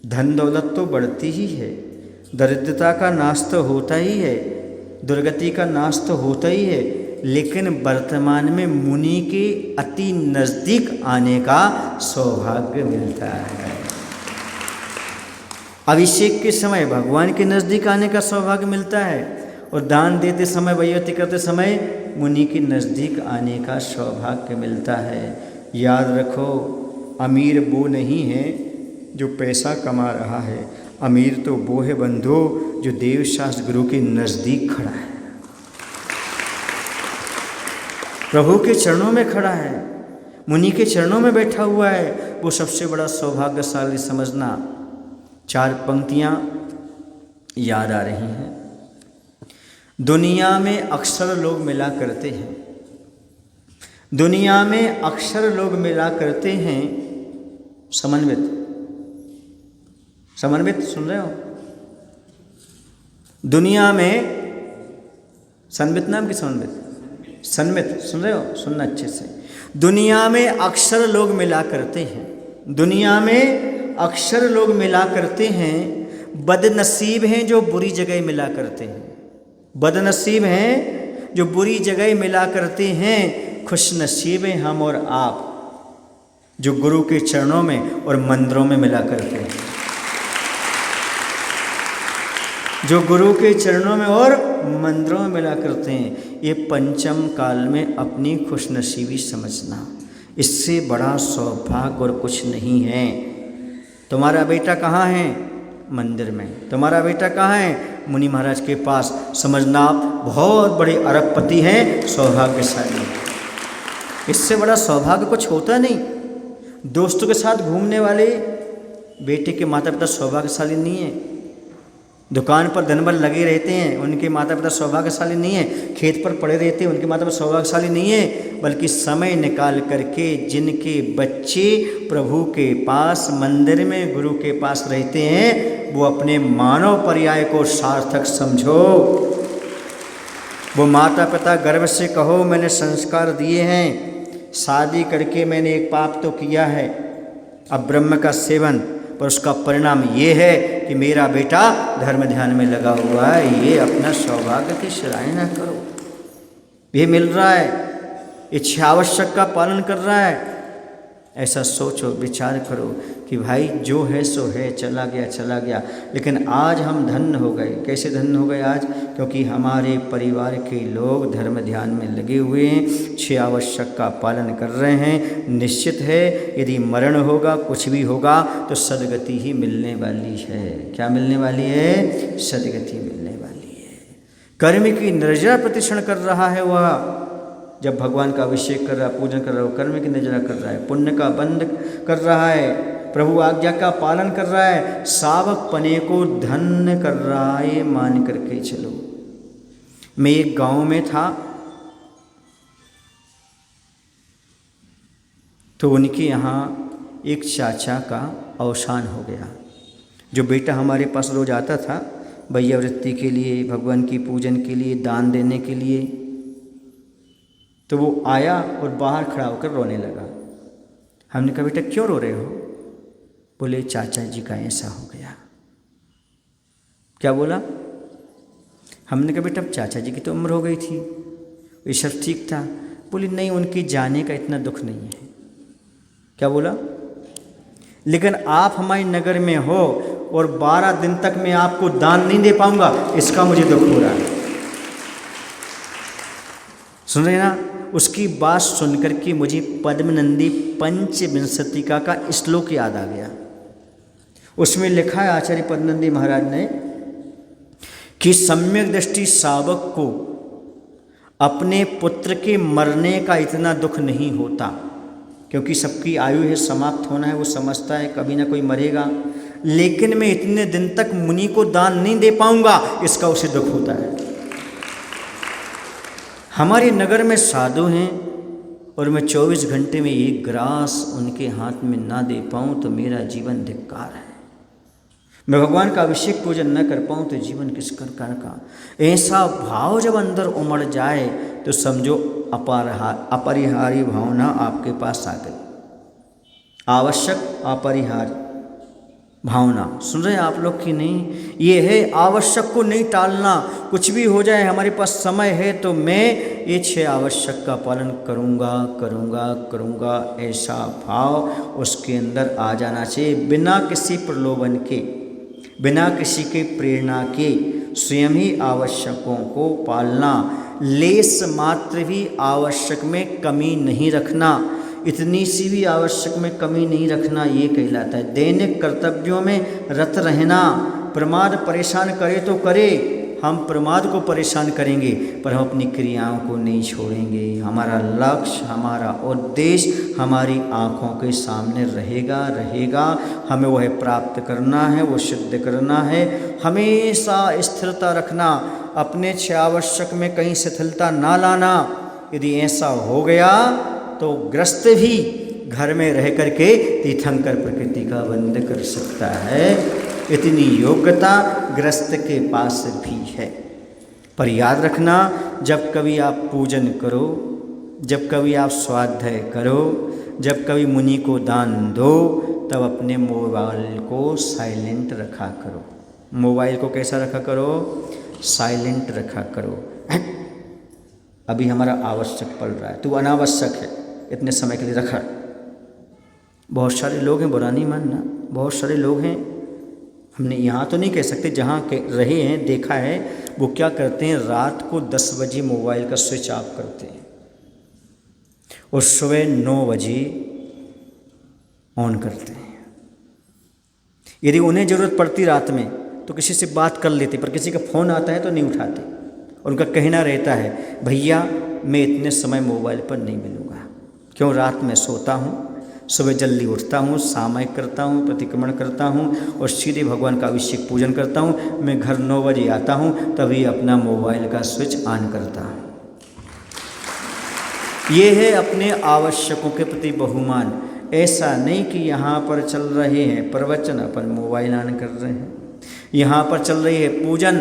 S1: धन दौलत तो बढ़ती ही है, दरिद्रता का नाश तो होता ही है, दुर्गति का नाश तो होता ही है, लेकिन वर्तमान में मुनि के अति नज़दीक आने का सौभाग्य मिलता है। अभिषेक के समय भगवान के नज़दीक आने का सौभाग्य मिलता है, और दान देते समय, भैय्यवती करते समय मुनि के नज़दीक आने का सौभाग्य मिलता है। याद रखो, अमीर वो नहीं है जो पैसा कमा रहा है, अमीर तो वो है बंधु जो देव शास्त्र गुरु के नज़दीक खड़ा है, प्रभु के चरणों में खड़ा है, मुनि के चरणों में बैठा हुआ है। वो सबसे बड़ा सौभाग्यशाली समझना। 4 पंक्तियाँ याद आ रही हैं। दुनिया में अक्सर लोग मिला करते हैं, दुनिया में अक्सर लोग मिला करते हैं समन्वित। समन्वित सुन रहे हो? दुनिया में सन्मित नाम की समन्वित, सन्मित सुन रहे हो? सुनना अच्छे से। दुनिया में अक्सर लोग मिला करते हैं, दुनिया में अक्सर लोग मिला करते हैं। बदनसीब हैं जो बुरी जगह मिला करते हैं, बदनसीब हैं जो बुरी जगह मिला करते हैं। खुशनसीब हैं हम और आप जो गुरु के चरणों में और मंदिरों में मिला करते हैं, जो गुरु के चरणों में और मंदिरों में मिला करते हैं। ये पंचम काल में अपनी खुशनसीबी समझना, इससे बड़ा सौभाग्य और कुछ नहीं है। तुम्हारा बेटा कहाँ है? मंदिर में। तुम्हारा बेटा कहाँ है? मुनि महाराज के पास। समझना आप बहुत बड़े अरबपति हैं, सौभाग्यशाली। इससे बड़ा सौभाग्य कुछ होता नहीं। दोस्तों के साथ घूमने वाले बेटे के माता पिता सौभाग्यशाली नहीं है। दुकान पर दिन भर लगे रहते हैं, उनके माता पिता सौभाग्यशाली नहीं है। खेत पर पड़े रहते हैं, उनके माता पिता सौभाग्यशाली नहीं है। बल्कि समय निकाल करके जिनके बच्चे प्रभु के पास, मंदिर में गुरु के पास रहते हैं, वो अपने मानव पर्याय को सार्थक समझो। वो माता पिता गर्व से कहो मैंने संस्कार दिए हैं, शादी करके मैंने एक पाप तो किया है, अब ब्रह्म का सेवन, पर उसका परिणाम ये है कि मेरा बेटा धर्म ध्यान में लगा हुआ है। ये अपना सौभाग्य की सराहना करो, ये मिल रहा है, इच्छा आवश्यक का पालन कर रहा है। ऐसा सोचो, विचार करो कि भाई जो है सो है, चला गया। लेकिन आज हम धन्य हो गए। कैसे धन्य हो गए आज? क्योंकि हमारे परिवार के लोग धर्म ध्यान में लगे हुए हैं, 6 आवश्यक का पालन कर रहे हैं। निश्चित है यदि मरण होगा, कुछ भी होगा, तो सदगति ही मिलने वाली है। क्या मिलने वाली है? सदगति मिलने वाली है। कर्म की निर्जरा प्रतिक्षण कर रहा है वह, जब भगवान का अभिषेक कर रहा है, पूजन कर रहा है, वो कर्म की निर्जरा कर रहा है, पुण्य का बंध कर रहा है, प्रभु आज्ञा का पालन कर रहा है, सावक पने को धन्य कर रहा है, मान करके चलो। मैं एक गांव में था, तो उनके यहाँ एक चाचा का अवसान हो गया। जो बेटा हमारे पास रोज आता था भैया वृत्ति के लिए, भगवान की पूजन के लिए, दान देने के लिए, तो वो आया और बाहर खड़ा होकर रोने लगा। हमने कहा बेटा क्यों रो रहे हो? बोले चाचा जी का ऐसा हो गया। क्या बोला? हमने कहा बेटा चाचा जी की तो उम्र हो गई थी, ये सब ठीक था। बोले नहीं, उनके जाने का इतना दुख नहीं है। क्या बोला? लेकिन आप हमारे नगर में हो और 12 दिन तक मैं आपको दान नहीं दे पाऊंगा, इसका मुझे दुख हो रहा है। सुन रहे ना? उसकी बात सुनकर के मुझे पद्मनंदी पंचविंशतिका का श्लोक याद आ गया। उसमें लिखा है आचार्य पद्मनंदी महाराज ने कि सम्यक दृष्टि सावक को अपने पुत्र के मरने का इतना दुख नहीं होता, क्योंकि सबकी आयु है, समाप्त होना है, वो समझता है कभी ना कोई मरेगा। लेकिन मैं इतने दिन तक मुनि को दान नहीं दे पाऊंगा, इसका उसे दुख होता है। हमारे नगर में साधु हैं और मैं 24 घंटे में एक ग्रास उनके हाथ में ना दे पाऊँ तो मेरा जीवन धिक्कार है। मैं भगवान का अभिषेक पूजन न कर पाऊँ तो जीवन किस प्रकार का। ऐसा भाव जब अंदर उमड़ जाए तो समझो अपरिहारी भावना आपके पास आ गई। आवश्यक अपरिहार्य भावना। सुन रहे हैं आप लोग कि नहीं? ये है आवश्यक को नहीं टालना। कुछ भी हो जाए, हमारे पास समय है तो मैं ये 6 आवश्यक का पालन करूँगा, ऐसा भाव उसके अंदर आ जाना चाहिए। बिना किसी प्रलोभन के, बिना किसी के प्रेरणा के स्वयं ही आवश्यकों को पालना, लेस मात्र भी आवश्यक में कमी नहीं रखना, इतनी सी भी आवश्यक में कमी नहीं रखना, ये कहलाता है। दैनिक कर्तव्यों में रत रहना। प्रमाद परेशान करे तो करे, हम प्रमाद को परेशान करेंगे पर हम अपनी क्रियाओं को नहीं छोड़ेंगे। हमारा लक्ष्य, हमारा उद्देश्य हमारी आँखों के सामने रहेगा। हमें वह प्राप्त करना है, वो सिद्ध करना है। हमेशा स्थिरता रखना, अपने 6 आवश्यक में कहीं शिथिलता ना लाना। यदि ऐसा हो गया तो ग्रस्त भी घर में रह करके तीर्थंकर प्रकृति का बंद कर सकता है। इतनी योग्यता ग्रस्त के पास भी है। पर याद रखना, जब कभी आप पूजन करो, जब कभी आप स्वाध्याय करो, जब कभी मुनि को दान दो, तब अपने मोबाइल को साइलेंट रखा करो। मोबाइल को कैसा रखा करो? साइलेंट रखा करो। अभी हमारा आवश्यक पड़ रहा है, तो अनावश्यक है, इतने समय के लिए रखा। बहुत सारे लोग हैं, बुरा नहीं मानना, बहुत सारे लोग हैं, हमने यहाँ तो नहीं कह सकते, जहाँ रहे हैं देखा है, वो क्या करते हैं, रात को 10 बजे मोबाइल का स्विच ऑफ करते हैं और सुबह 9 बजे ऑन करते हैं। यदि उन्हें ज़रूरत पड़ती रात में तो किसी से बात कर लेते, पर किसी का फ़ोन आता है तो नहीं उठाते। और उनका कहना रहता है, भैया मैं इतने समय मोबाइल पर नहीं मिलूँगा, क्यों? रात में सोता हूँ, सुबह जल्दी उठता हूँ, सामायिक करता हूँ, प्रतिक्रमण करता हूँ और सीधे भगवान का अभिषेक पूजन करता हूँ। मैं घर 9 बजे आता हूँ, तभी अपना मोबाइल का स्विच ऑन करता हूँ। ये है अपने आवश्यकों के प्रति बहुमान। ऐसा नहीं कि यहाँ पर चल रहे हैं प्रवचन, अपन मोबाइल ऑन कर रहे हैं। यहाँ पर चल रही है पूजन,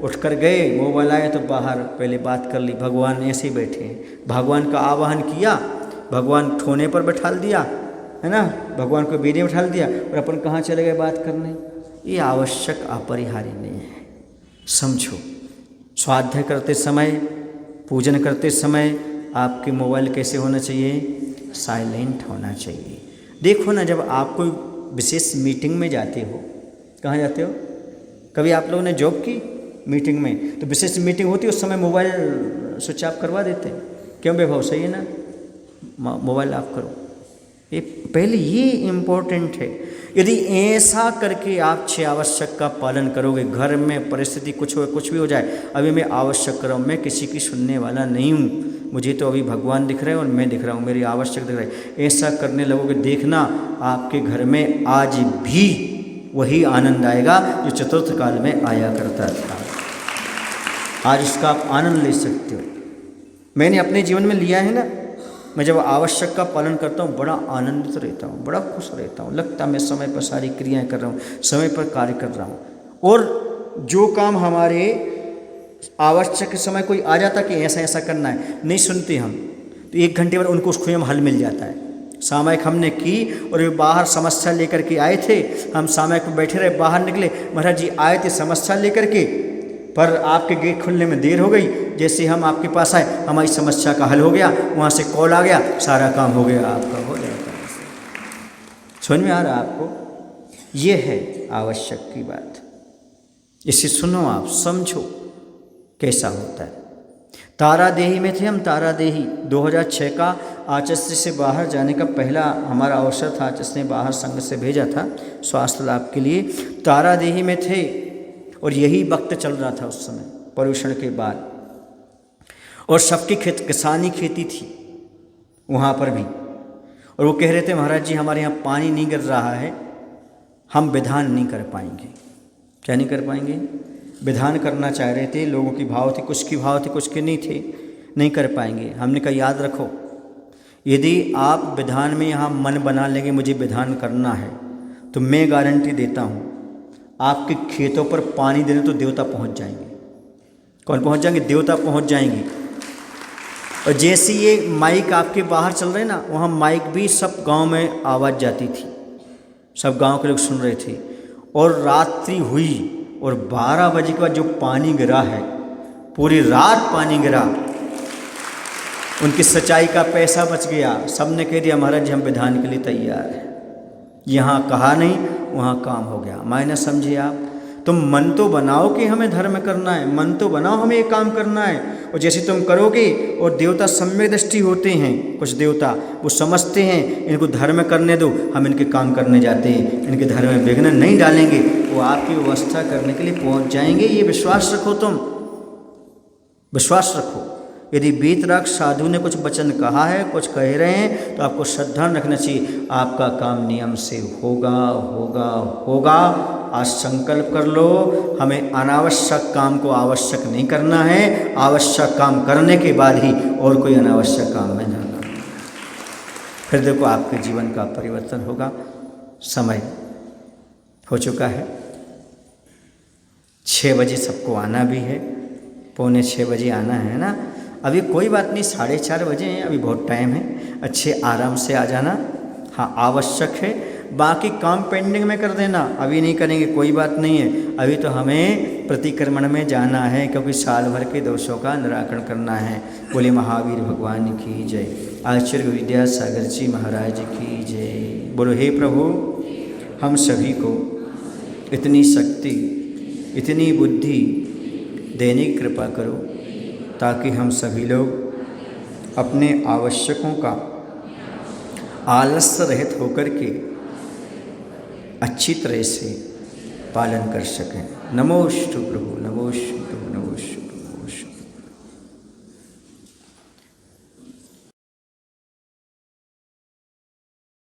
S1: उठकर गए, मोबाइल आए तो बाहर पहले बात कर ली। भगवान ऐसे ही बैठे हैं, भगवान का आवाहन किया, भगवान ठोने पर बैठाल दिया, है ना, भगवान को बेदी में बैठाल दिया और अपन कहाँ चले गए बात करने। ये आवश्यक अपरिहार्य नहीं है। समझो, स्वाध्याय करते समय, पूजन करते समय आपके मोबाइल कैसे होना चाहिए? साइलेंट होना चाहिए। देखो ना, जब आप कोई विशेष मीटिंग में जाते हो, कहाँ जाते हो? कभी आप लोगों ने जॉब की मीटिंग में, तो विशेष मीटिंग होती है, उस समय मोबाइल स्विच ऑफ करवा देते हैं। क्यों वैभव? सही है ना, मोबाइल ऑफ करो। ये पहले ये इम्पोर्टेंट है। यदि ऐसा करके आप 6 आवश्यक का पालन करोगे, घर में परिस्थिति कुछ भी हो जाए, अभी मैं आवश्यक कर रहा हूँ, मैं किसी की सुनने वाला नहीं हूँ, मुझे तो अभी भगवान दिख रहे हैं और मैं दिख रहा हूँ, मेरी आवश्यक दिख रहा है, ऐसा करने लगोगे, देखना आपके घर में आज भी वही आनंद आएगा जो चतुर्थ काल में आया करता था। आज उसका आप आनंद ले सकते हो। मैंने अपने जीवन में लिया है ना। मैं जब आवश्यक का पालन करता हूँ बड़ा आनंदित रहता हूँ, बड़ा खुश रहता हूँ, लगता मैं समय पर सारी क्रियाएं कर रहा हूँ, समय पर कार्य कर रहा हूँ। और जो काम हमारे आवश्यक के समय कोई आ जाता कि ऐसा ऐसा करना है, नहीं सुनते हम, तो 1 घंटे बाद उनको उसको हल मिल जाता है। सामायिक हमने की और वे बाहर समस्या लेकर के आए थे, हम सामायिक में बैठे रहे, बाहर निकले, महाराज जी आए थे समस्या लेकर के, पर आपके गेट खुलने में देर हो गई। जैसे हम आपके पास आए, हमारी समस्या का हल हो गया, वहाँ से कॉल आ गया, सारा काम हो गया, आपका हो जाएगा। समझ में आ रहा आपको? ये है आवश्यक की बात। इसे सुनो, आप समझो कैसा होता है। तारादेही में थे हम। तारादेही 2006 का आचस्य से बाहर जाने का पहला हमारा अवसर था। आचस्य ने बाहर संघ से भेजा था स्वास्थ्य लाभ के लिए। तारादेही में थे और यही वक्त चल रहा था उस समय, पर्यूषण के बाद, और सबकी किसानी खेती थी वहाँ पर भी। और वो कह रहे थे, महाराज जी हमारे यहाँ पानी नहीं गिर रहा है, हम विधान नहीं कर पाएंगे। क्या नहीं कर पाएंगे? विधान करना चाह रहे थे। लोगों की भाव थी, कुछ की भाव थी, कुछ के नहीं थे, नहीं कर पाएंगे। हमने कहा याद रखो, यदि आप विधान में यहाँ मन बना लेंगे मुझे विधान करना है, तो मैं गारंटी देता हूँ आपके खेतों पर पानी देने तो देवता पहुँच जाएंगे। कौन पहुँच जाएंगे? देवता पहुँच जाएंगे। और जैसे ये माइक आपके बाहर चल रहे ना, वहाँ माइक भी सब गांव में आवाज़ जाती थी, सब गांव के लोग सुन रहे थे। और रात्रि हुई और 12 बजे के बाद जो पानी गिरा है, पूरी रात पानी गिरा, उनकी सच्चाई का पैसा बच गया। सब ने कह दिया महाराज जी हम विधान के लिए तैयार हैं। यहाँ कहा नहीं, वहाँ काम हो गया। मायने समझिए आप? तुम मन तो बनाओ कि हमें धर्म करना है, मन तो बनाओ हमें ये काम करना है, और जैसे तुम करोगे, और देवता सम्यक दृष्टि होते हैं, कुछ देवता वो समझते हैं इनको धर्म करने दो, हम इनके काम करने जाते हैं, इनके धर्म में विघ्न नहीं डालेंगे, वो आपकी व्यवस्था करने के लिए पहुंच जाएंगे। ये विश्वास रखो, तुम विश्वास रखो। यदि वीतराग साधु ने कुछ वचन कहा है, कुछ कह रहे हैं, तो आपको श्रद्धा रखना चाहिए, आपका काम नियम से होगा होगा होगा। आज संकल्प कर लो, हमें अनावश्यक काम को आवश्यक नहीं करना है, आवश्यक काम करने के बाद ही और कोई अनावश्यक काम में जाना। फिर देखो आपके जीवन का परिवर्तन होगा। समय हो चुका है, 6 बजे सबको आना भी है, 5:45 बजे आना है ना। अभी कोई बात नहीं, 4:30 बजे हैं, अभी बहुत टाइम है, अच्छे आराम से आ जाना। हाँ आवश्यक है, बाकी काम पेंडिंग में कर देना, अभी नहीं करेंगे कोई बात नहीं है। अभी तो हमें प्रतिक्रमण में जाना है, क्योंकि साल भर के दोषों का निराकरण करना है। बोले महावीर भगवान की जय, आचार्य विद्यासागर जी महाराज की जय। बोलो हे प्रभु, हम सभी को इतनी शक्ति, इतनी बुद्धि देने की कृपा करो, ताकि हम सभी लोग अपने आवश्यकों का आलस्य रहित होकर के अच्छी तरह से पालन कर सकें। नमोस्तु प्रभु, नमोस्तु प्रभु, नमोस्तु।